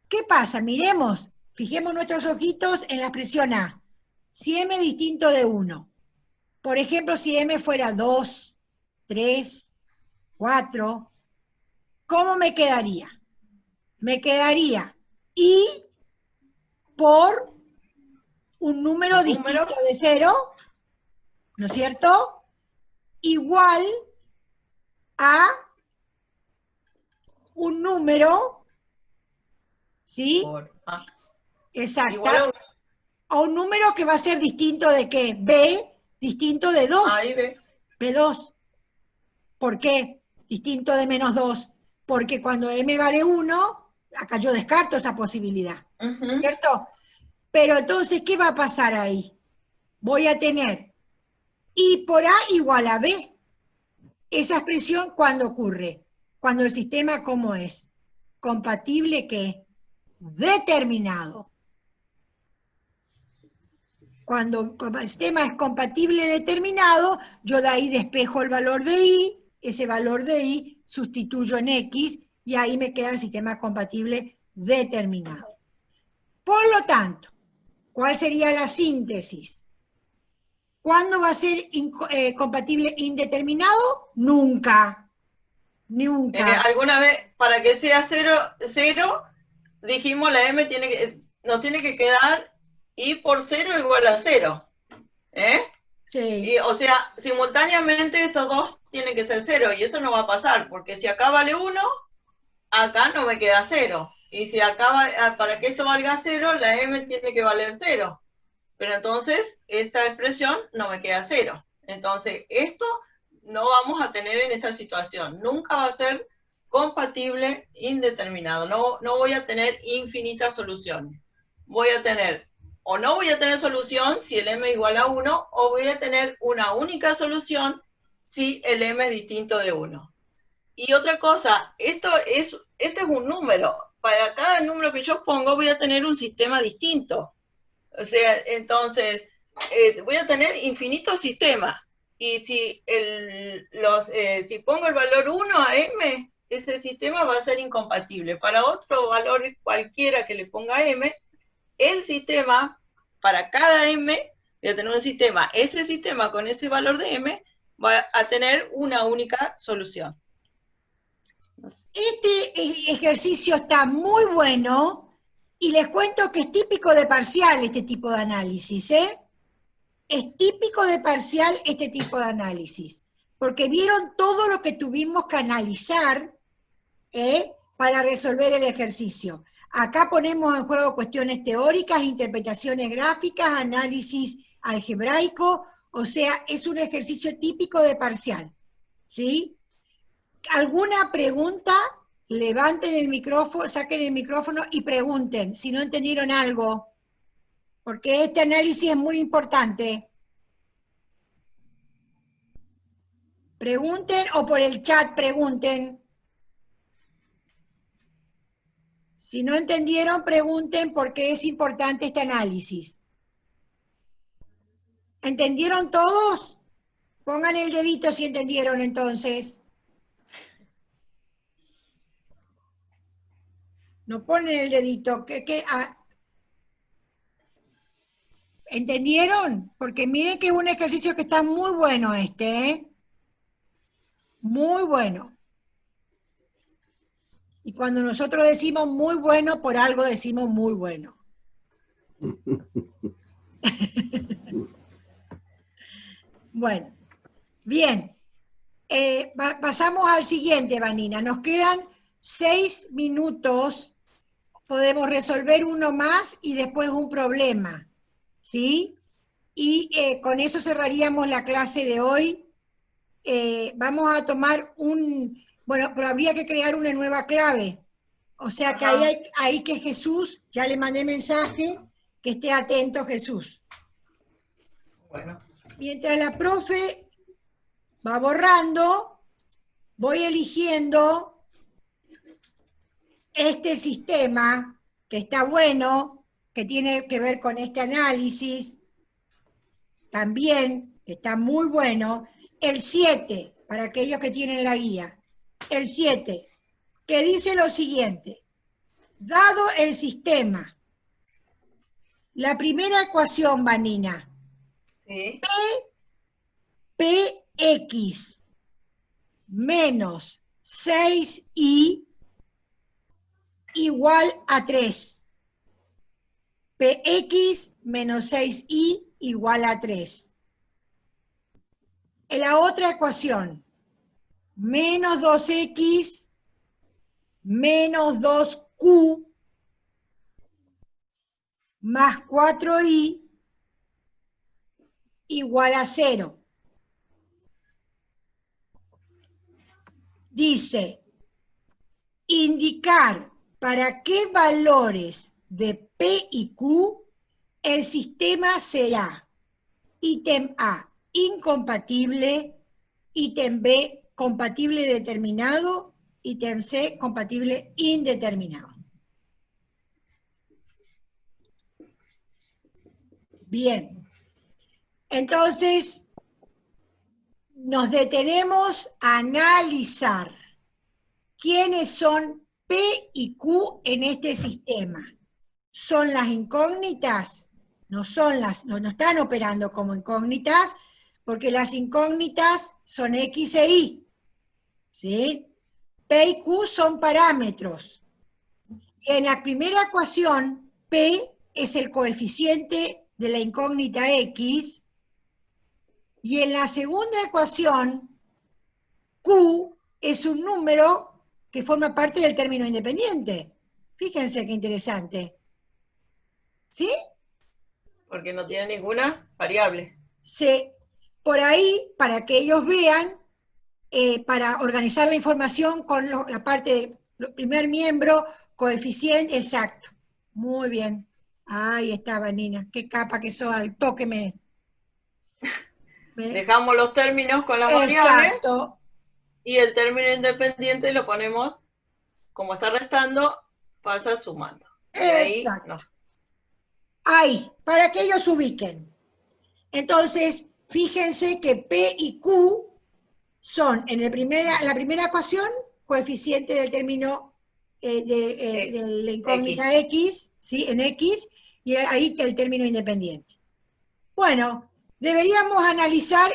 ¿Qué pasa? Miremos, fijemos nuestros ojitos en la expresión A. Si m es distinto de 1, por ejemplo, si m fuera 2, 3, 4, ¿cómo me quedaría? Me quedaría i por un número distinto de 0, ¿no es cierto? Igual a un número, ¿sí? Exacto. A un número que va a ser distinto de ¿qué? B, distinto de 2. Ahí ve. B2. ¿Por qué? Distinto de menos 2. Porque cuando m vale 1, acá yo descarto esa posibilidad, ¿cierto? Pero entonces, ¿qué va a pasar ahí? Voy a tener I por A igual a B. Esa expresión, ¿cuándo ocurre? Cuando el sistema, ¿cómo es? Compatible, ¿qué? Determinado. Cuando el sistema es compatible determinado, yo de ahí despejo el valor de I, ese valor de I sustituyo en X, y ahí me queda el sistema compatible determinado. Por lo tanto, ¿cuál sería la síntesis? ¿Cuándo va a ser compatible indeterminado? Nunca. Nunca. Alguna vez, para que sea 0, dijimos la M nos tiene que quedar I por 0 igual a 0. Sí. O sea, simultáneamente estos dos tienen que ser 0, y eso no va a pasar, porque si acá vale 1, acá no me queda 0. Y si acá, para que esto valga 0, la M tiene que valer 0. Pero entonces, esta expresión no me queda 0. Entonces, esto no vamos a tener en esta situación. Nunca va a ser compatible indeterminado. No voy a tener infinitas soluciones. Voy a tener, o no voy a tener solución si el M igual a 1, o voy a tener una única solución si el M es distinto de 1. Y otra cosa, esto es un número. Para cada número que yo pongo voy a tener un sistema distinto. O sea, entonces, voy a tener infinitos sistemas. Y si, si pongo el valor 1 a M, ese sistema va a ser incompatible. Para otro valor cualquiera que le ponga M, el sistema, para cada M, voy a tener un sistema. Ese sistema con ese valor de M va a tener una única solución. Este ejercicio está muy bueno y les cuento que es típico de parcial este tipo de análisis, ¿eh? Es típico de parcial este tipo de análisis, porque vieron todo lo que tuvimos que analizar para resolver el ejercicio. Acá ponemos en juego cuestiones teóricas, interpretaciones gráficas, análisis algebraico, o sea, es un ejercicio típico de parcial, ¿sí? ¿Alguna pregunta? Levanten el micrófono, saquen el micrófono y pregunten si no entendieron algo, porque este análisis es muy importante. Pregunten o por el chat pregunten. Si no entendieron, pregunten porque es importante este análisis. ¿Entendieron todos? Pongan el dedito si entendieron entonces. No ponen el dedito. ¿Entendieron? Porque miren que es un ejercicio que está muy bueno este, ¿eh? Muy bueno. Y cuando nosotros decimos muy bueno, por algo decimos muy bueno. Bueno, bien. Pasamos al siguiente, Vanina. Nos quedan 6 minutos. Podemos resolver uno más y después un problema, ¿sí? Y con eso cerraríamos la clase de hoy. Vamos a tomar bueno, pero habría que crear una nueva clave. O sea que ahí que Jesús, ya le mandé mensaje, que esté atento Jesús. Bueno. Mientras la profe va borrando, voy eligiendo este sistema que está bueno, que tiene que ver con este análisis, también, que está muy bueno, el 7, para aquellos que tienen la guía, el 7, que dice lo siguiente: dado el sistema, la primera ecuación, Vanina, ¿sí? Px menos 6i igual a 3. Px menos 6i igual a 3. En la otra ecuación, menos 2x menos 2q más 4i igual a 0. Dice, indicar para qué valores de P y Q el sistema será ítem A, incompatible, ítem B compatible determinado, ítem C compatible indeterminado. Bien, entonces nos detenemos a analizar quiénes son P y Q en este sistema. ¿Son las incógnitas? No están operando como incógnitas, porque las incógnitas son X e Y. ¿Sí? P y Q son parámetros. En la primera ecuación, P es el coeficiente de la incógnita X, y en la segunda ecuación, Q es un número que forma parte del término independiente. Fíjense qué interesante. ¿Sí? Porque no tiene ninguna variable. Por ahí, para que ellos vean, para organizar la información con la parte de primer miembro, coeficiente, exacto. Muy bien. Ahí estaba, Nina. Qué capa que sos, al toque me... Dejamos los términos con las variables. Exacto. Y el término independiente lo ponemos, como está restando, pasa sumando. Y ahí, Exacto. Ahí, para que ellos ubiquen. Entonces, fíjense que P y Q son, en la primera ecuación, coeficiente del término de la incógnita X, ¿sí? En X, y ahí el término independiente. Bueno, deberíamos analizar,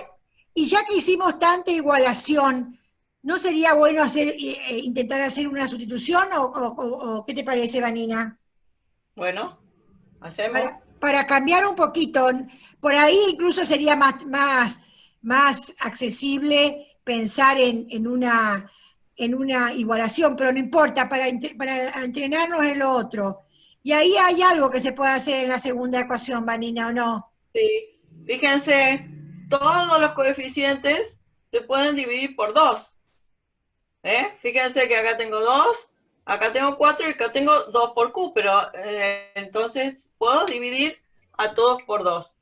y ya que hicimos tanta igualación, ¿no sería bueno intentar hacer una sustitución, o qué te parece, Vanina? Bueno, hacemos. Para cambiar un poquito, por ahí incluso sería más accesible pensar en una igualación, pero no importa, para entrenarnos en lo otro. Y ahí hay algo que se puede hacer en la segunda ecuación, Vanina, ¿o no? Sí, fíjense, todos los coeficientes se pueden dividir por 2. Fíjense que acá tengo 2, acá tengo 4 y acá tengo 2 por Q, pero entonces puedo dividir a todos por 2.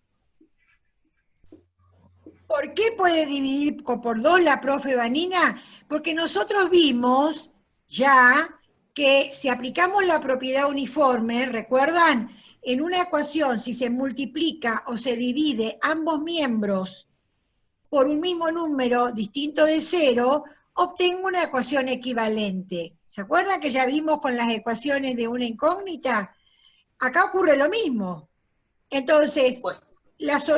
¿Por qué puede dividir por 2 la profe Vanina? Porque nosotros vimos ya que si aplicamos la propiedad uniforme, ¿recuerdan? En una ecuación, si se multiplica o se divide ambos miembros por un mismo número distinto de 0, obtengo una ecuación equivalente. ¿Se acuerdan que ya vimos con las ecuaciones de una incógnita? Acá ocurre lo mismo. Entonces, Bueno.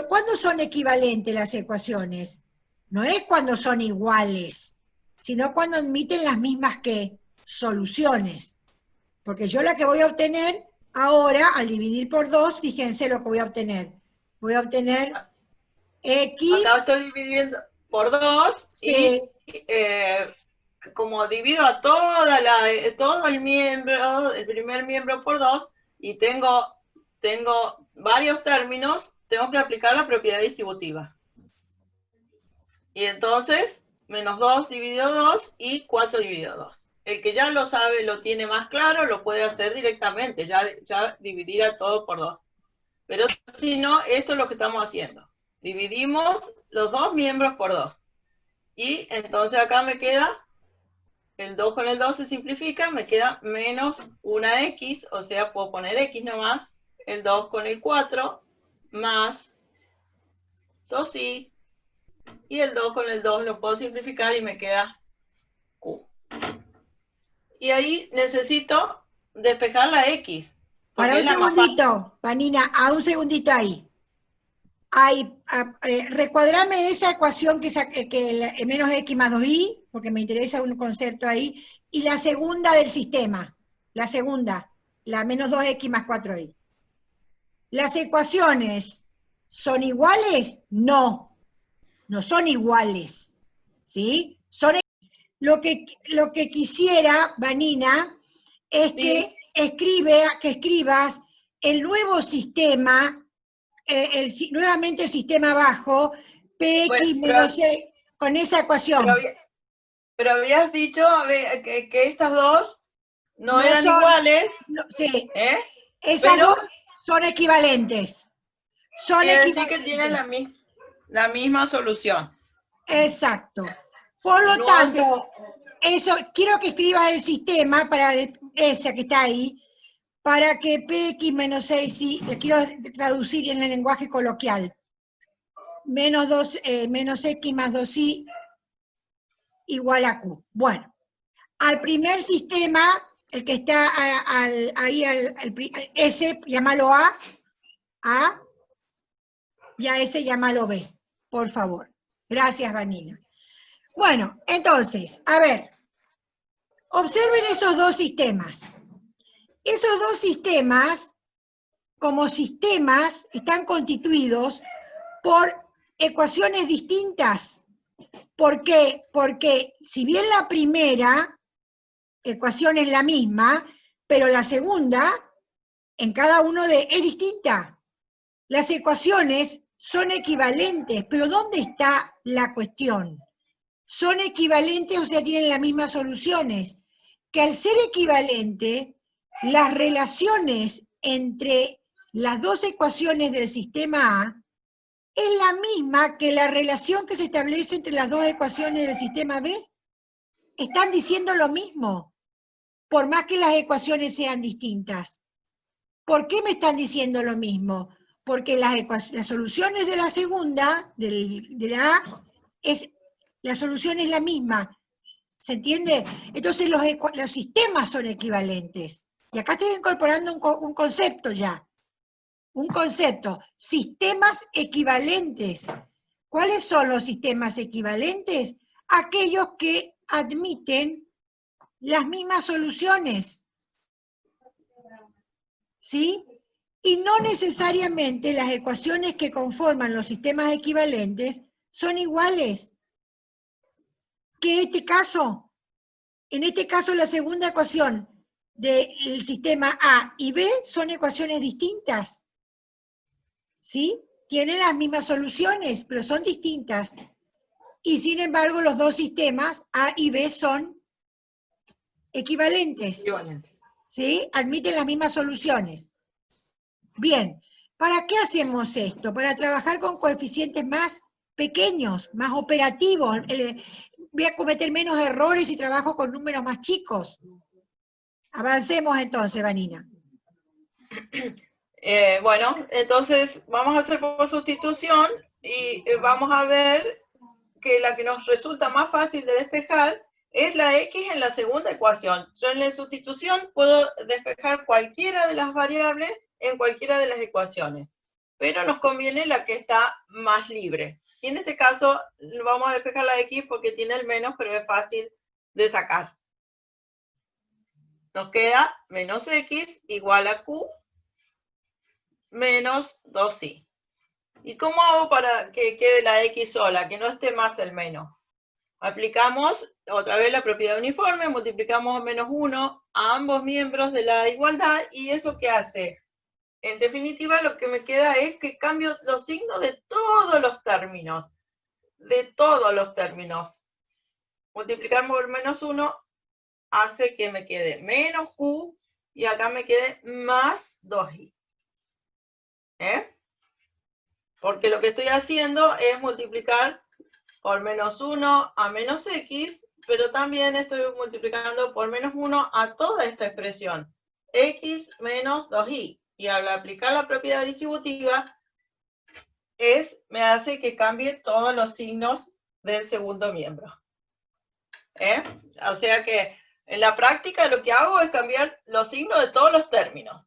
¿cuándo son equivalentes las ecuaciones? No es cuando son iguales, sino cuando admiten las mismas soluciones. Porque yo la que voy a obtener ahora, al dividir por 2, fíjense lo que voy a obtener. Voy a obtener X. Acá estoy dividiendo por 2 Sí. Y como divido a todo el primer miembro por 2, y tengo varios términos, tengo que aplicar la propiedad distributiva. Y entonces, menos 2 dividido 2 y 4 dividido 2. El que ya lo sabe, lo tiene más claro, lo puede hacer directamente, ya dividir a todo por 2. Pero si no, esto es lo que estamos haciendo. Dividimos los dos miembros por 2. Y entonces acá me queda, el 2 con el 2 se simplifica, me queda menos una X, o sea, puedo poner X nomás, el 2 con el 4, más 2Y, y el 2 con el 2 lo puedo simplificar y me queda Q. Y ahí necesito despejar la X. Para un segundito, Vanina, a un segundito ahí. Recuadrame esa ecuación que menos X más 2Y, porque me interesa un concepto ahí, y la segunda del sistema, la segunda, la menos 2X más 4Y. ¿Las ecuaciones son iguales? No, no son iguales, ¿sí? Lo que quisiera, Vanina, es Sí. que escribas el nuevo sistema, nuevamente el sistema abajo, PX menos C, con esa ecuación. Pero habías dicho que estas dos no eran iguales. Sí, ¿Eh? Esas dos son equivalentes. Quiere decir que tienen la misma. La misma solución. Exacto. Por lo No tanto, eso, quiero que escribas el sistema para esa que está ahí, para que px menos 6y, le quiero traducir en el lenguaje coloquial, menos x más 2y igual a q. Bueno, al primer sistema, el que está ahí, ese, llámalo A, y a ese llámalo B, por favor. Gracias, Vanina. Bueno, entonces, a ver, observen esos dos sistemas. Esos dos sistemas, como sistemas, están constituidos por ecuaciones distintas. ¿Por qué? Porque si bien la primera ecuación es la misma, pero la segunda, en cada uno es distinta. Las ecuaciones son equivalentes, pero ¿dónde está la cuestión? Son equivalentes, o sea, tienen las mismas soluciones. Que al ser equivalente, las relaciones entre las dos ecuaciones del sistema A es la misma que la relación que se establece entre las dos ecuaciones del sistema B. Están diciendo lo mismo, por más que las ecuaciones sean distintas. ¿Por qué me están diciendo lo mismo? Porque las soluciones de la segunda, de la A, la solución es la misma. ¿Se entiende? Entonces los sistemas son equivalentes. Y acá estoy incorporando un concepto ya. Un concepto. Sistemas equivalentes. ¿Cuáles son los sistemas equivalentes? Aquellos que admiten las mismas soluciones. ¿Sí? Y no necesariamente las ecuaciones que conforman los sistemas equivalentes son iguales. ¿Qué en este caso la segunda ecuación del sistema A y B son ecuaciones distintas. ¿Sí? Tienen las mismas soluciones, pero son distintas. Y sin embargo los dos sistemas A y B son equivalentes. ¿Sí? Admiten las mismas soluciones. Bien, ¿para qué hacemos esto? Para trabajar con coeficientes más pequeños, más operativos. Voy a cometer menos errores y trabajo con números más chicos. Avancemos entonces, Vanina. Bueno, entonces vamos a hacer por sustitución y vamos a ver que la que nos resulta más fácil de despejar es la x en la segunda ecuación. Yo en la sustitución puedo despejar cualquiera de las variables en cualquiera de las ecuaciones, pero nos conviene la que está más libre. Y en este caso vamos a despejar la x porque tiene el menos, pero es fácil de sacar. Nos queda menos x igual a q menos 2i. ¿Y cómo hago para que quede la x sola, que no esté más el menos? Aplicamos otra vez la propiedad uniforme, multiplicamos menos 1 a ambos miembros de la igualdad, y ¿eso qué hace? En definitiva, lo que me queda es que cambio los signos de todos los términos. De todos los términos. Multiplicar por menos 1 hace que me quede menos q y acá me quede más 2i. Porque lo que estoy haciendo es multiplicar por menos 1 a menos x, pero también estoy multiplicando por menos 1 a toda esta expresión, x menos 2i. Y al aplicar la propiedad distributiva, me hace que cambie todos los signos del segundo miembro. O sea que en la práctica lo que hago es cambiar los signos de todos los términos,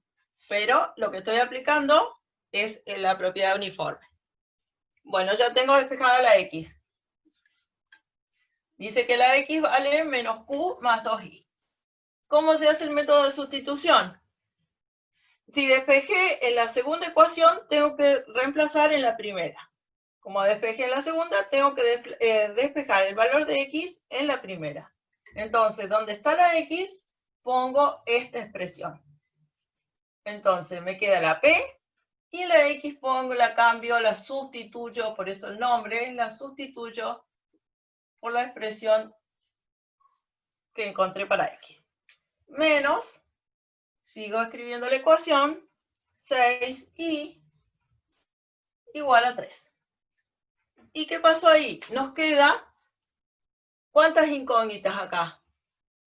pero lo que estoy aplicando es la propiedad uniforme. Bueno, ya tengo despejada la x. Dice que la x vale menos q más 2i. ¿Cómo se hace el método de sustitución? Si despejé en la segunda ecuación, tengo que reemplazar en la primera. Como despejé en la segunda, tengo que despejar el valor de x en la primera. Entonces, donde está la x, pongo esta expresión. Entonces, me queda la p, y la x la cambio, la sustituyo, por eso el nombre, la sustituyo por la expresión que encontré para x. Menos, sigo escribiendo la ecuación, 6i igual a 3. ¿Y qué pasó ahí? Nos queda, ¿cuántas incógnitas acá?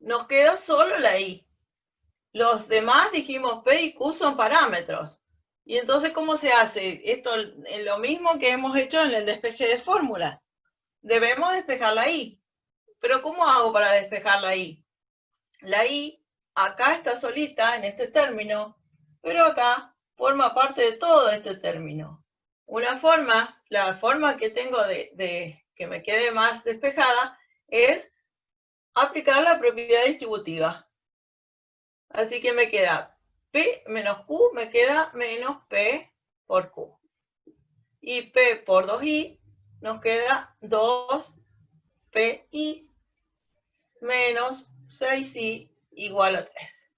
Nos queda solo la I. Los demás dijimos P y Q son parámetros. Y entonces, ¿cómo se hace? Esto es lo mismo que hemos hecho en el despeje de fórmulas. Debemos despejar la I. Pero ¿cómo hago para despejar la I? La I acá está solita en este término, pero acá forma parte de todo este término. Una forma, la forma que tengo de que me quede más despejada es aplicar la propiedad distributiva. Así que me queda P menos Q, me queda menos P por Q. Y P por 2I nos queda 2PI menos 6I igual a 3.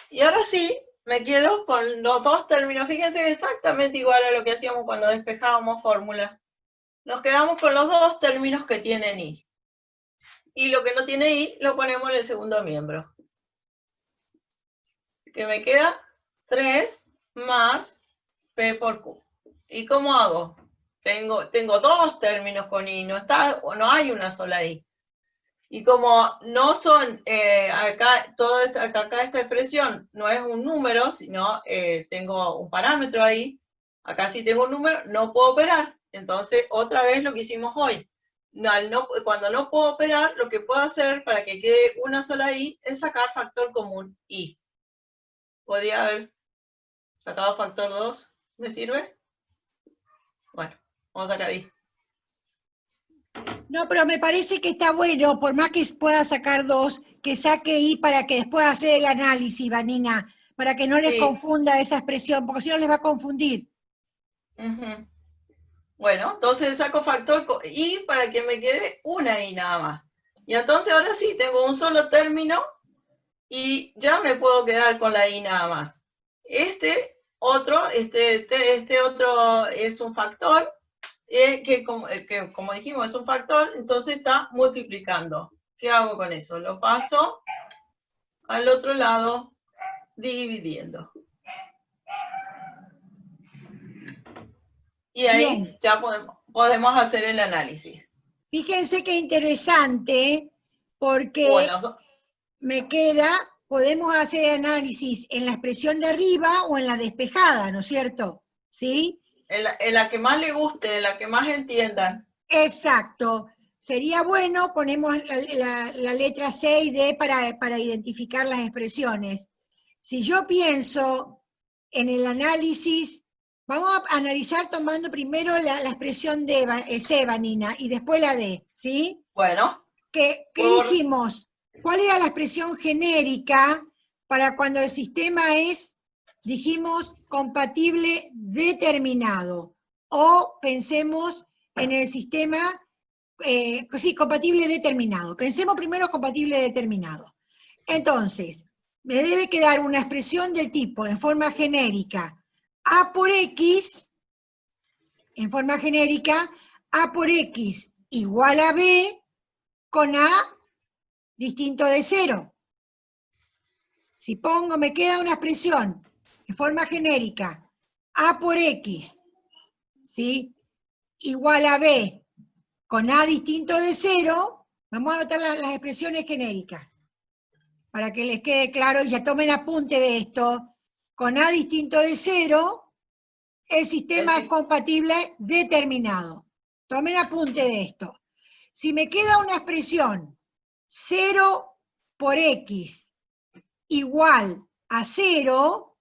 Y ahora sí, me quedo con los dos términos. Fíjense, exactamente igual a lo que hacíamos cuando despejábamos fórmulas. Nos quedamos con los dos términos que tienen I. Y lo que no tiene I lo ponemos en el segundo miembro. Que me queda 3 más P por Q. ¿Y cómo hago? Tengo dos términos con I, no hay una sola I. Y como no son, acá esta expresión no es un número, sino tengo un parámetro ahí, acá sí tengo un número, no puedo operar. Entonces, otra vez lo que hicimos hoy. Cuando no puedo operar, lo que puedo hacer para que quede una sola I es sacar factor común I. ¿Podría haber sacado factor 2? ¿Me sirve? Bueno, vamos a sacar I. No, pero me parece que está bueno, por más que pueda sacar 2, que saque I para que después hacer el análisis, Vanina, para que no les confunda esa expresión, porque si no les va a confundir. Uh-huh. Bueno, entonces saco factor I para que me quede una I nada más. Y entonces ahora sí, tengo un solo término y ya me puedo quedar con la I nada más. Este otro es un factor, que como dijimos es un factor, entonces está multiplicando. ¿Qué hago con eso? Lo paso al otro lado dividiendo. Y ahí bien, ya podemos hacer el análisis. Fíjense qué interesante, porque me queda, podemos hacer el análisis en la expresión de arriba o en la despejada, ¿no es cierto? ¿Sí? En la que más le guste, en la que más entiendan. Exacto. Sería bueno, ponemos la letra C y D para identificar las expresiones. Si yo pienso en el análisis, vamos a analizar tomando primero la expresión de C, Vanina, y después la D, ¿sí? Bueno. ¿Qué dijimos? ¿Cuál era la expresión genérica para cuando el sistema es, dijimos, compatible determinado? O pensemos en el sistema, sí, compatible determinado. Pensemos primero compatible determinado. Entonces, me debe quedar una expresión del tipo, en forma genérica, A por X, en forma genérica, A por X igual a B, con A distinto de 0. Si pongo, me queda una expresión en forma genérica, A por X, ¿sí? Igual a B, con A distinto de 0, vamos a anotar las expresiones genéricas, para que les quede claro, y ya tomen apunte de esto. Con A distinto de 0, el sistema es compatible determinado. Tomen apunte de esto. Si me queda una expresión 0 por X igual a 0,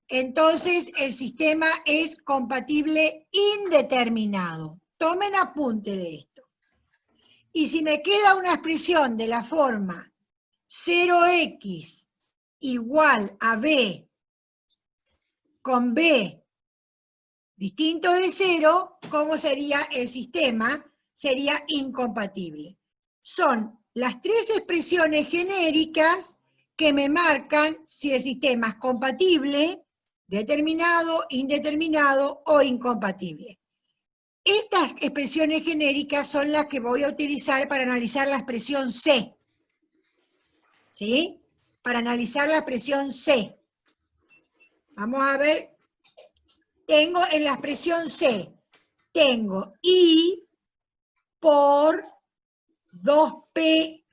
entonces el sistema es compatible indeterminado. Tomen apunte de esto. Y si me queda una expresión de la forma 0x igual a b con b distinto de 0, ¿cómo sería el sistema? Sería incompatible. Son las tres expresiones genéricas que me marcan si el sistema es compatible, determinado, indeterminado o incompatible. Estas expresiones genéricas son las que voy a utilizar para analizar la expresión C. ¿Sí? Para analizar la expresión C. Vamos a ver. Tengo en la expresión C tengo I por 2P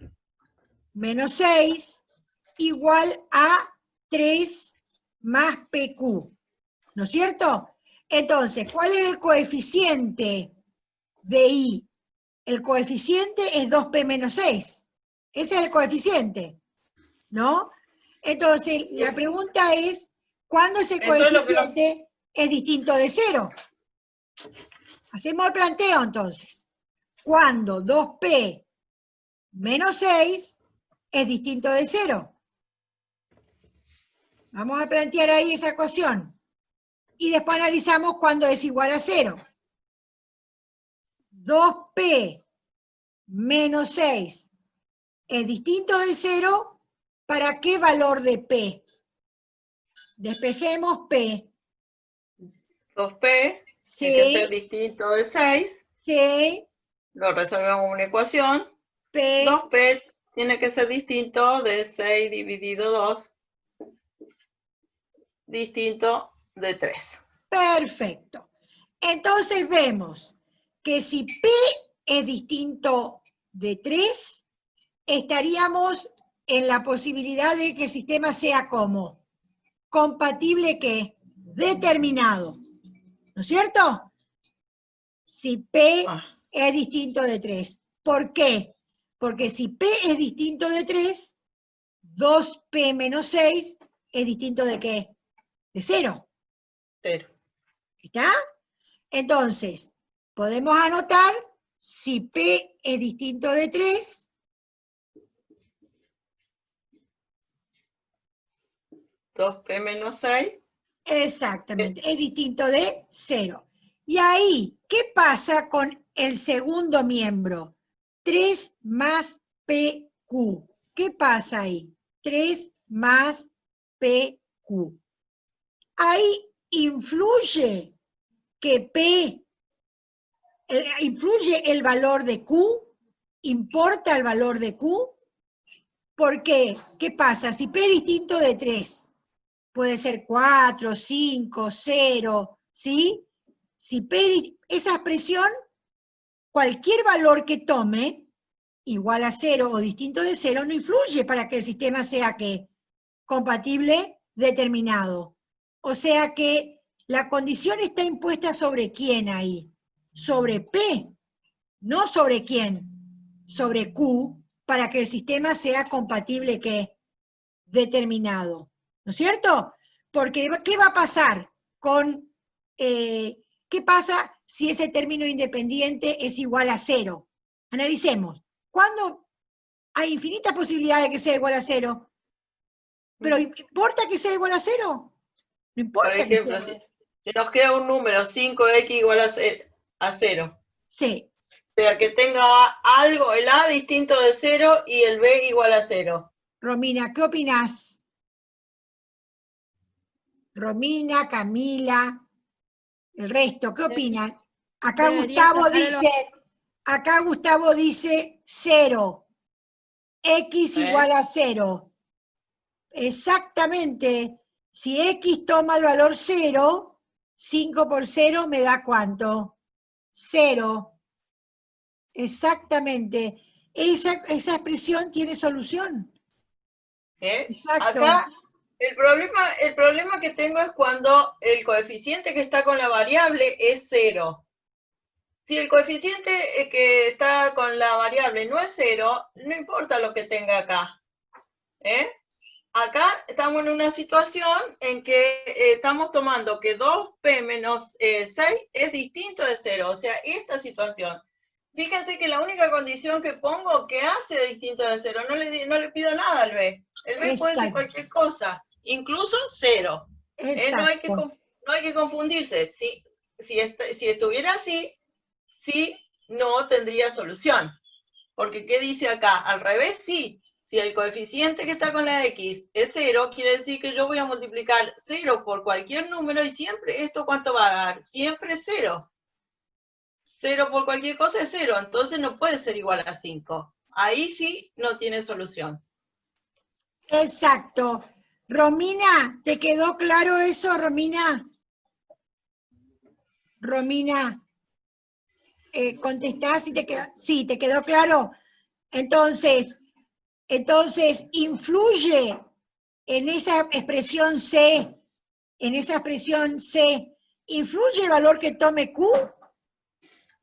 menos 6 igual a 3 más PQ, ¿no es cierto? Entonces, ¿cuál es el coeficiente de I? El coeficiente es 2P menos 6. Ese es el coeficiente, ¿no? Entonces, la pregunta es, ¿cuándo ese coeficiente es distinto de 0? Hacemos el planteo, entonces. ¿Cuándo 2P menos 6 es distinto de 0? Vamos a plantear ahí esa ecuación. Y después analizamos cuándo es igual a 0. 2P menos 6 es distinto de 0, ¿para qué valor de P? Despejemos P. 2P Sí. tiene que ser distinto de 6. Sí. Lo resolvemos en una ecuación. P. 2P tiene que ser distinto de 6 dividido 2, distinto de 3. Perfecto. Entonces vemos que si P es distinto de 3, estaríamos en la posibilidad de que el sistema sea como compatible, ¿qué? Determinado, ¿no es cierto? Si P es distinto de 3. ¿Por qué? Porque si P es distinto de 3, 2P menos 6 es distinto de ¿qué? De 0. 0. ¿Está? Entonces, podemos anotar, si P es distinto de 3, 2P menos 6. Exactamente, es distinto de 0. Y ahí, ¿qué pasa con el segundo miembro? 3 más PQ. ¿Qué pasa ahí? 3 más PQ. Ahí influye que P, influye el valor de Q, importa el valor de Q. ¿Por qué? ¿Qué pasa? Si P es distinto de 3, puede ser 4, 5, 0, ¿sí? Si P, esa expresión, cualquier valor que tome, igual a 0 o distinto de 0, no influye para que el sistema sea ¿qué? Compatible, determinado. O sea que la condición está impuesta sobre quién ahí, sobre P, no sobre quién, sobre Q, para que el sistema sea compatible ¿qué? Determinado. ¿No es cierto? Porque ¿qué va a pasar con, qué pasa si ese término independiente es igual a 0? Analicemos. ¿Cuándo hay infinitas posibilidades de que sea igual a 0? ¿Pero importa que sea igual a 0? No importa. Por ejemplo, si nos queda un número, 5x igual a 0. Sí. O sea, que tenga algo, el A distinto de 0 y el B igual a 0. Romina, ¿qué opinás? Romina, Camila, el resto, ¿qué opinan? Acá Gustavo dice 0. X igual a 0. Exactamente. Si X toma el valor 0, 5 por 0 me da ¿cuánto? 0. Exactamente. Esa expresión tiene solución. Exacto. Acá el problema que tengo es cuando el coeficiente que está con la variable es 0. Si el coeficiente que está con la variable no es 0, no importa lo que tenga acá. Acá estamos en una situación en que estamos tomando que 2P menos 6 es distinto de 0. O sea, esta situación. Fíjense que la única condición que pongo que hace distinto de 0, no le pido nada al B. El B puede ser cualquier cosa, incluso 0. No hay que confundirse. Si estuviera así, sí, no tendría solución. Porque ¿qué dice acá? Al revés, sí. Si el coeficiente que está con la X es 0, quiere decir que yo voy a multiplicar 0 por cualquier número y siempre, ¿esto cuánto va a dar? Siempre 0. 0 por cualquier cosa es 0, entonces no puede ser igual a 5. Ahí sí no tiene solución. Exacto. Romina, ¿te quedó claro eso, Romina? Romina. contestar si te quedó, sí, ¿te quedó claro? Entonces, influye en esa expresión C, ¿influye el valor que tome Q?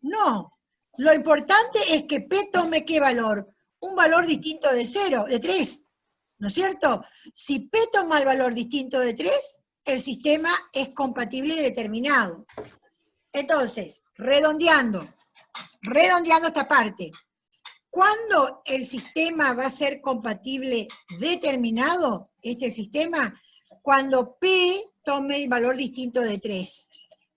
No. Lo importante es que P tome ¿qué valor? Un valor distinto de 0, de 3, ¿no es cierto? Si P toma el valor distinto de 3, el sistema es compatible y determinado. Entonces, redondeando esta parte, ¿cuándo el sistema va a ser compatible determinado, este sistema? Cuando P tome el valor distinto de 3.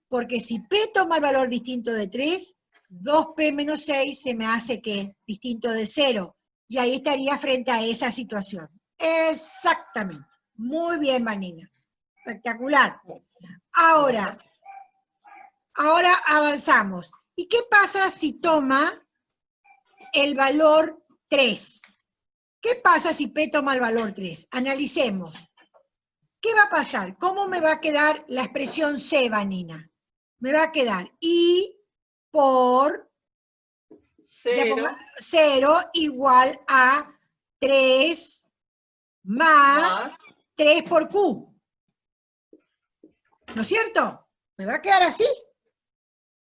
Porque si P toma el valor distinto de 3, 2P menos 6 se me hace ¿qué? Distinto de 0. Y ahí estaría frente a esa situación. Exactamente. Muy bien, Vanina. Espectacular. Ahora avanzamos. ¿Y qué pasa si toma el valor 3? ¿Qué pasa si P toma el valor 3? Analicemos. ¿Qué va a pasar? ¿Cómo me va a quedar la expresión C, Vanina? Me va a quedar I por 0 igual a 3 más 3 por Q. ¿No es cierto? Me va a quedar así.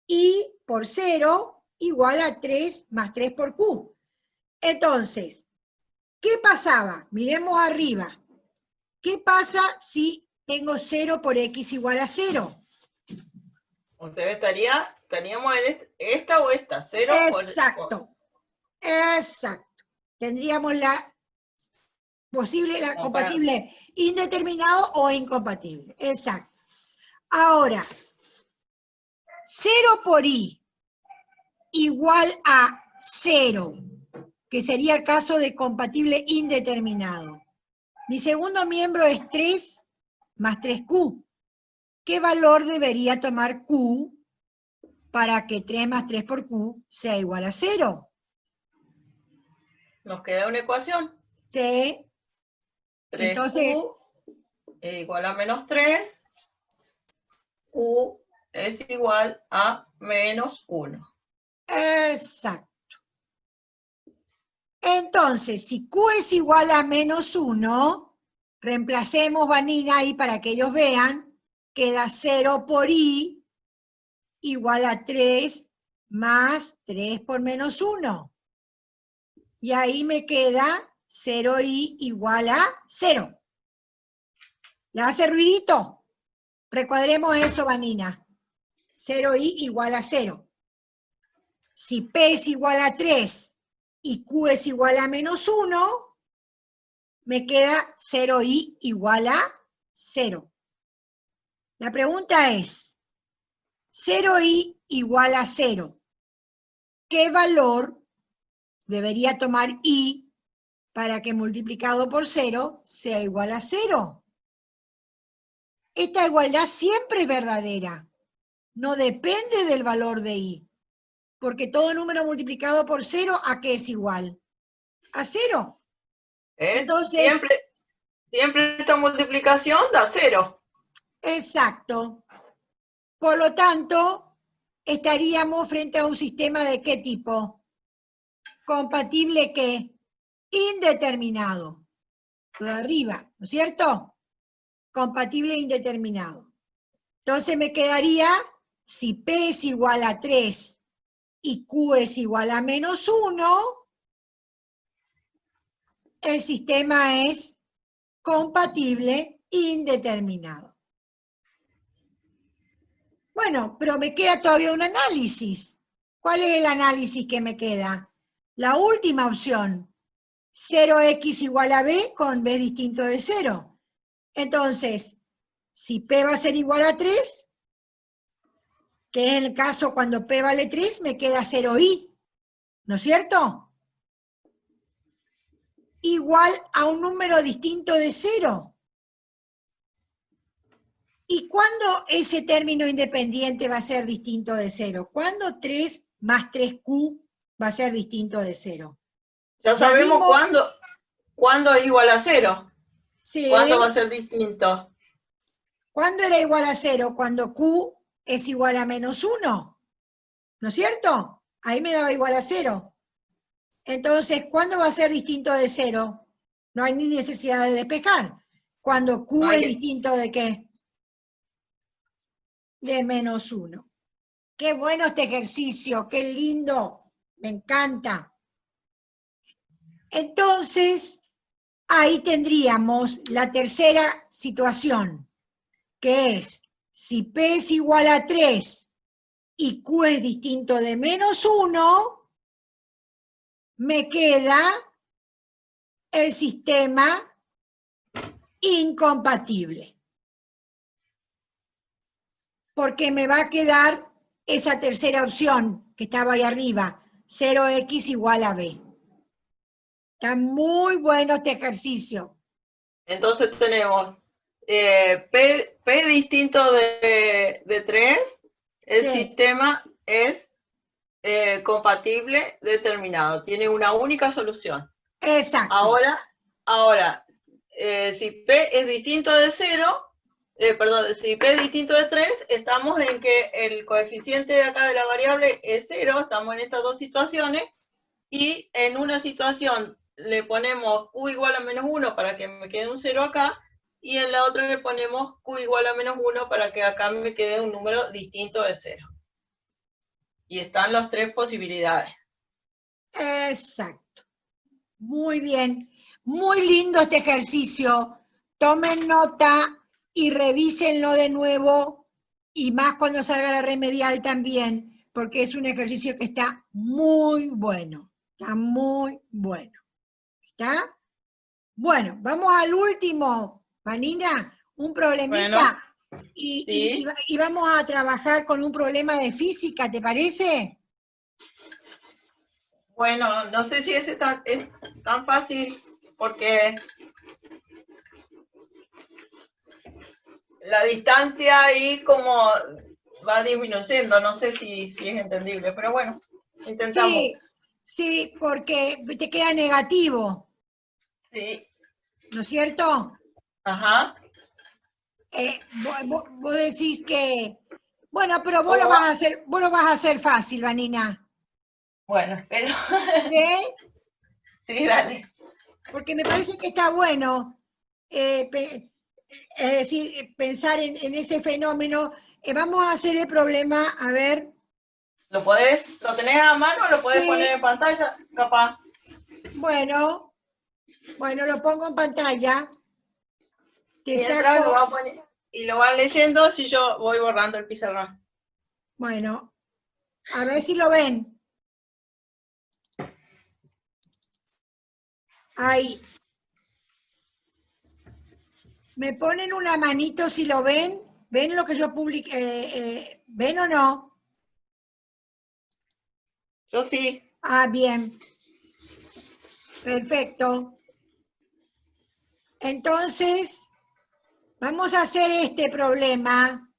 I por 0 igual a 3 más 3 por Q. Entonces, ¿qué pasaba? Miremos arriba. ¿Qué pasa si tengo 0 por X igual a 0? O sea, teníamos esta o esta, 0 Exacto. Exacto. Tendríamos la compatible indeterminado o incompatible. Exacto. Ahora, 0 por I igual a 0, que sería el caso de compatible indeterminado. Mi segundo miembro es 3 más 3Q. ¿Qué valor debería tomar Q para que 3 más 3 por Q sea igual a 0? Nos queda una ecuación. Sí. 3Q Entonces, es igual a menos 3. Q es igual a menos 1. Exacto. Entonces, si Q es igual a menos 1, reemplacemos, Vanina, ahí para que ellos vean, queda 0 por I igual a 3 más 3 por menos 1. Y ahí me queda 0I igual a 0. ¿Le hace ruidito? Recuadremos eso, Vanina. 0I igual a 0. Si P es igual a 3 y Q es igual a menos 1, me queda 0I igual a 0. La pregunta es, 0I igual a 0, ¿qué valor debería tomar I para que multiplicado por 0 sea igual a 0? Esta igualdad siempre es verdadera, no depende del valor de I, porque todo número multiplicado por 0, ¿a qué es igual? A 0. Entonces, siempre esta multiplicación da 0. Exacto. Por lo tanto, estaríamos frente a un sistema de ¿qué tipo? Compatible ¿qué? Indeterminado. Lo de arriba, ¿no es cierto? Compatible indeterminado. Entonces me quedaría, si P es igual a 3 y Q es igual a menos 1, el sistema es compatible indeterminado. Bueno, pero me queda todavía un análisis. ¿Cuál es el análisis que me queda? La última opción, 0x igual a b con b distinto de 0. Entonces, si p va a ser igual a 3, que es el caso cuando p vale 3, me queda 0i, ¿no es cierto? Igual a un número distinto de 0. ¿Y cuándo ese término independiente va a ser distinto de 0? ¿Cuándo 3 más 3q va a ser distinto de 0? Ya sabemos cuándo es igual a 0. Sí. ¿Cuándo va a ser distinto? ¿Cuándo era igual a 0? Cuando q es igual a menos 1. ¿No es cierto? Ahí me daba igual a 0. Entonces, ¿cuándo va a ser distinto de 0? No hay ni necesidad de despejar. Cuando Q No es hay que- distinto ¿de qué? De menos 1. Qué bueno este ejercicio, qué lindo, me encanta. Entonces, ahí tendríamos la tercera situación, que es, si P es igual a 3 y Q es distinto de menos 1, me queda el sistema incompatible. Porque me va a quedar esa tercera opción que estaba ahí arriba, 0x igual a b. Está muy bueno este ejercicio. Entonces tenemos P distinto de 3, el Sí, sistema es compatible determinado, tiene una única solución. exacto. Ahora, si P es distinto de 0, si P es distinto de 3, estamos en que el coeficiente de acá de la variable es 0, estamos en estas dos situaciones, y en una situación le ponemos Q igual a menos 1 para que me quede un 0 acá, y en la otra le ponemos Q igual a menos 1 para que acá me quede un número distinto de 0. Y están las tres posibilidades. Exacto. Muy bien. Muy lindo este ejercicio. Tomen nota y revísenlo de nuevo, y más cuando salga la remedial también, porque es un ejercicio que está muy bueno. Está muy bueno. ¿Está? Bueno, vamos al último, Vanina, un Bueno, problemita, sí. y vamos a trabajar con un problema de física, ¿te parece? Bueno, no sé si es tan fácil porque la distancia ahí como va disminuyendo, no sé si es entendible, pero bueno, intentamos. Sí, sí, porque te queda negativo, Sí, ¿no es cierto? ajá. Vos decís que, bueno, pero ¿Cómo va? vos lo vas a hacer fácil, Vanina, Bueno, espero. ¿sí? Sí, dale. Porque me parece que está bueno, eh, pe- es decir, pensar en ese fenómeno. Vamos a hacer el problema, a ver. ¿Lo tenés a mano o lo podés poner Sí, en pantalla? Capaz. bueno, lo pongo en pantalla. Te Mientras lo saco, va a poner y lo van leyendo, si yo voy borrando el pizarrón. bueno, a ver si lo ven. Ahí. Me ponen una manito si lo ven. ¿Ven lo que yo publiqué? ¿Ven o no? Yo sí. Ah, bien. Perfecto. Entonces, vamos a hacer este problema,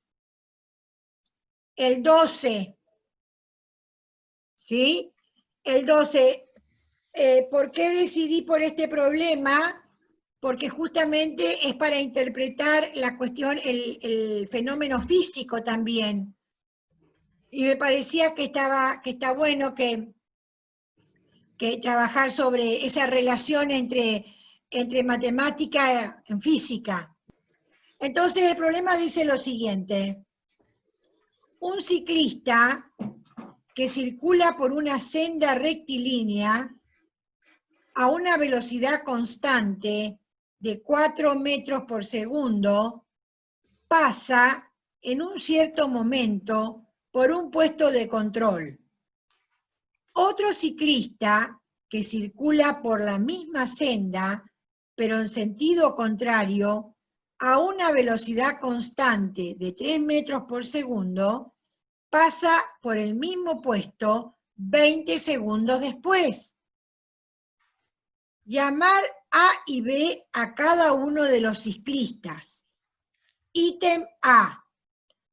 el 12. ¿Sí? El 12. ¿Por qué decidí por este problema? Porque justamente es para interpretar la cuestión, el fenómeno físico también. Y me parecía que está bueno que trabajar sobre esa relación entre matemática en física. Entonces el problema dice lo siguiente: un ciclista que circula por una senda rectilínea a una velocidad constante de 4 metros por segundo pasa en un cierto momento por un puesto de control. Otro ciclista que circula por la misma senda, pero en sentido contrario, a una velocidad constante de 3 metros por segundo, pasa por el mismo puesto 20 segundos después. Llamar A y B a cada uno de los ciclistas. Ítem A.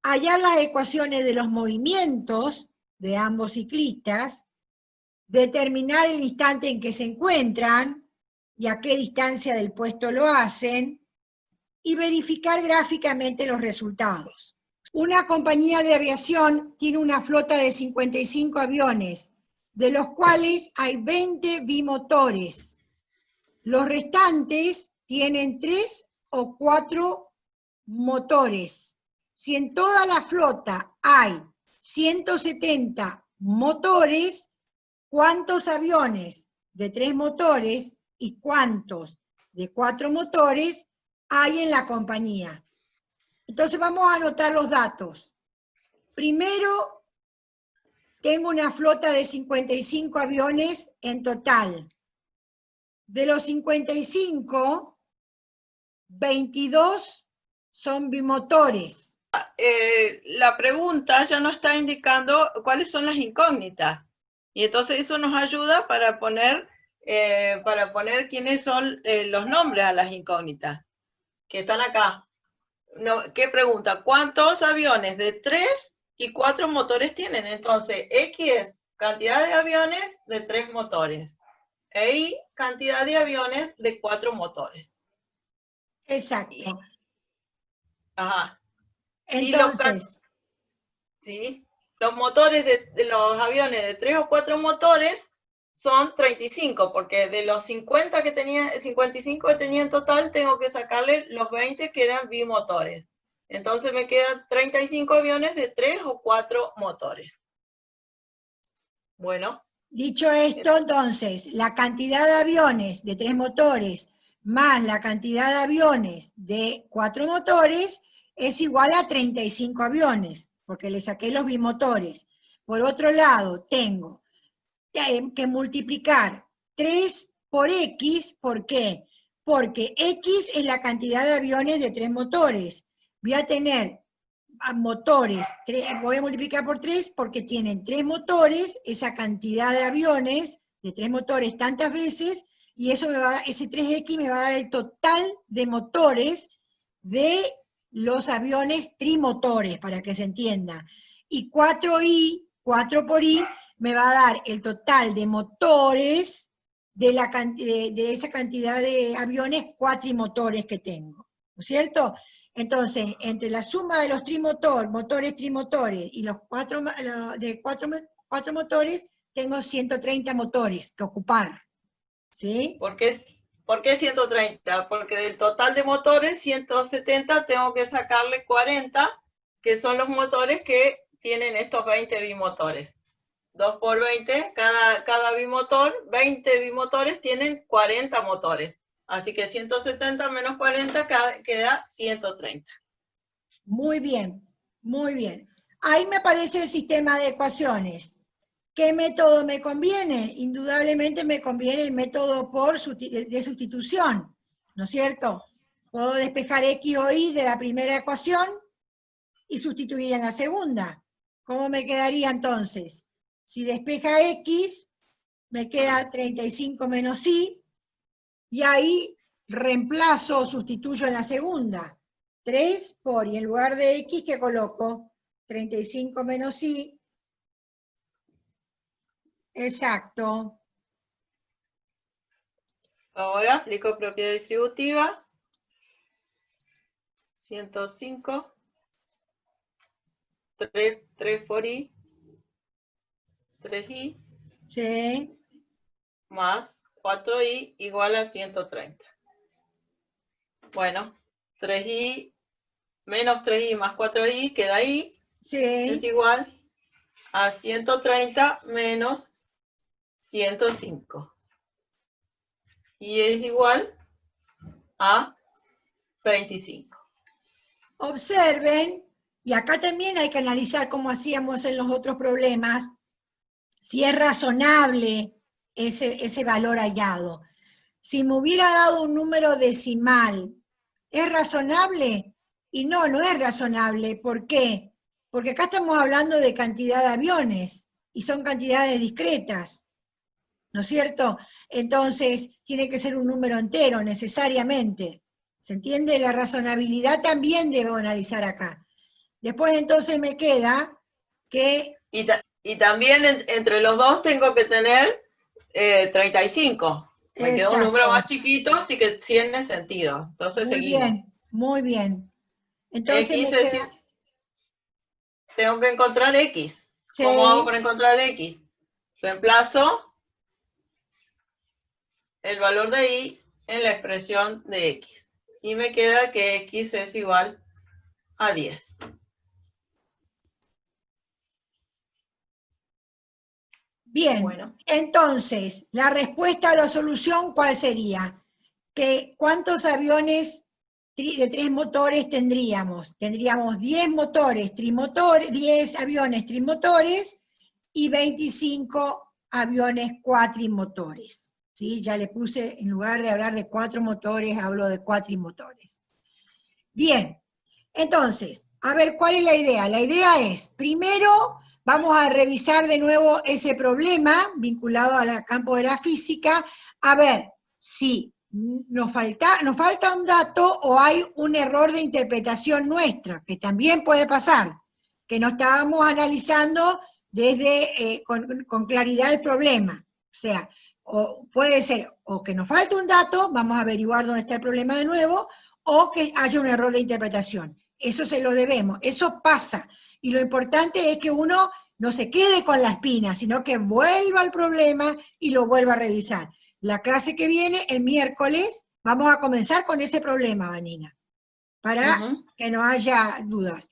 Hallar las ecuaciones de los movimientos de ambos ciclistas, determinar el instante en que se encuentran y a qué distancia del puesto lo hacen, y verificar gráficamente los resultados. Una compañía de aviación tiene una flota de 55 aviones de los cuales hay 20 bimotores. Los restantes tienen 3 o 4 motores. Si en toda la flota hay 170 motores, ¿cuántos aviones de 3 motores y cuántos de 4 motores hay en la compañía? Entonces vamos a anotar los datos. Primero, tengo una flota de 55 aviones en total. De los 55, 22 son bimotores. La pregunta ya nos está indicando cuáles son las incógnitas. Y entonces eso nos ayuda para poner quiénes son los nombres a las incógnitas que están acá. No, ¿qué pregunta? ¿Cuántos aviones de 3 y 4 motores tienen? Entonces, X es cantidad de aviones de 3 motores. E Y, cantidad de aviones de 4 motores. Exacto. Ajá. Entonces, ¿sí? Los motores de los aviones de 3 o 4 motores son 35, porque de los 55 que tenía en total, tengo que sacarle los 20 que eran bimotores. Entonces me quedan 35 aviones de 3 o 4 motores. Bueno. Dicho esto, entonces, la cantidad de aviones de 3 motores más la cantidad de aviones de 4 motores es igual a 35 aviones, porque le saqué los bimotores. Por otro lado, tengo que multiplicar 3 por X, ¿por qué? Porque X es la cantidad de aviones de 3 motores. Voy a tener motores, voy a multiplicar por 3 porque tienen 3 motores, esa cantidad de aviones de 3 motores tantas veces, y eso me va a, ese 3X me va a dar el total de motores de los aviones trimotores, para que se entienda. Y 4Y, 4 por Y, me va a dar el total de motores de esa cantidad de aviones cuatrimotores que tengo, ¿no es cierto? Entonces, entre la suma de los motores trimotores y los 4 motores, tengo 130 motores que ocupar, ¿sí? ¿Por qué 130? Porque del total de motores, 170, tengo que sacarle 40, que son los motores que tienen estos 20 bimotores. 2 por 20, cada bimotor, 20 bimotores tienen 40 motores. Así que 170 menos 40 queda 130. Muy bien, muy bien. Ahí me aparece el sistema de ecuaciones. ¿Qué método me conviene? Indudablemente me conviene el método de sustitución, ¿no es cierto? Puedo despejar X o Y de la primera ecuación y sustituir en la segunda. ¿Cómo me quedaría entonces? Si despeja X, me queda 35 menos Y, y ahí reemplazo o sustituyo en la segunda. 3 por, y en lugar de X, ¿qué coloco? 35 menos Y. Exacto. Ahora aplico propiedad distributiva. 105. 3 por Y. 3Y. Sí. Más 4Y igual a 130. Bueno, 3Y menos 3Y más 4Y queda ahí. Sí. Es igual a 130 menos 105. Y es igual a 25. Observen, y acá también hay que analizar cómo hacíamos en los otros problemas, si es razonable ese valor hallado. Si me hubiera dado un número decimal, ¿es razonable? Y no es razonable. ¿Por qué? Porque acá estamos hablando de cantidad de aviones, y son cantidades discretas, ¿no es cierto? Entonces, tiene que ser un número entero, necesariamente. ¿Se entiende? La razonabilidad también debo analizar acá. Después, entonces, me queda que... Y también entre los dos tengo que tener 35. Me quedó un número más chiquito, así que tiene sentido. Entonces muy seguimos. Bien, muy bien. Entonces X me queda... tengo que encontrar X. Sí. ¿Cómo hago para encontrar X? Reemplazo el valor de y en la expresión de x. Y me queda que x es igual a 10. Bien, Bueno. entonces, la respuesta a la solución, ¿cuál sería? ¿Cuántos aviones de 3 motores tendríamos? Tendríamos 10 motores trimotores, 10 aviones trimotores y 25 aviones cuatrimotores. ¿Sí? Ya le puse, en lugar de hablar de 4 motores, hablo de cuatrimotores. Bien, entonces, a ver, ¿cuál es la idea? La idea es, primero, vamos a revisar de nuevo ese problema vinculado al campo de la física, a ver si nos falta un dato o hay un error de interpretación nuestra, que también puede pasar, que no estábamos analizando con claridad el problema. O sea, o puede ser o que nos falte un dato, vamos a averiguar dónde está el problema de nuevo, o que haya un error de interpretación. Eso se lo debemos, eso pasa. Y lo importante es que uno no se quede con la espina, sino que vuelva al problema y lo vuelva a revisar. La clase que viene, el miércoles, vamos a comenzar con ese problema, Vanina, para que no haya dudas.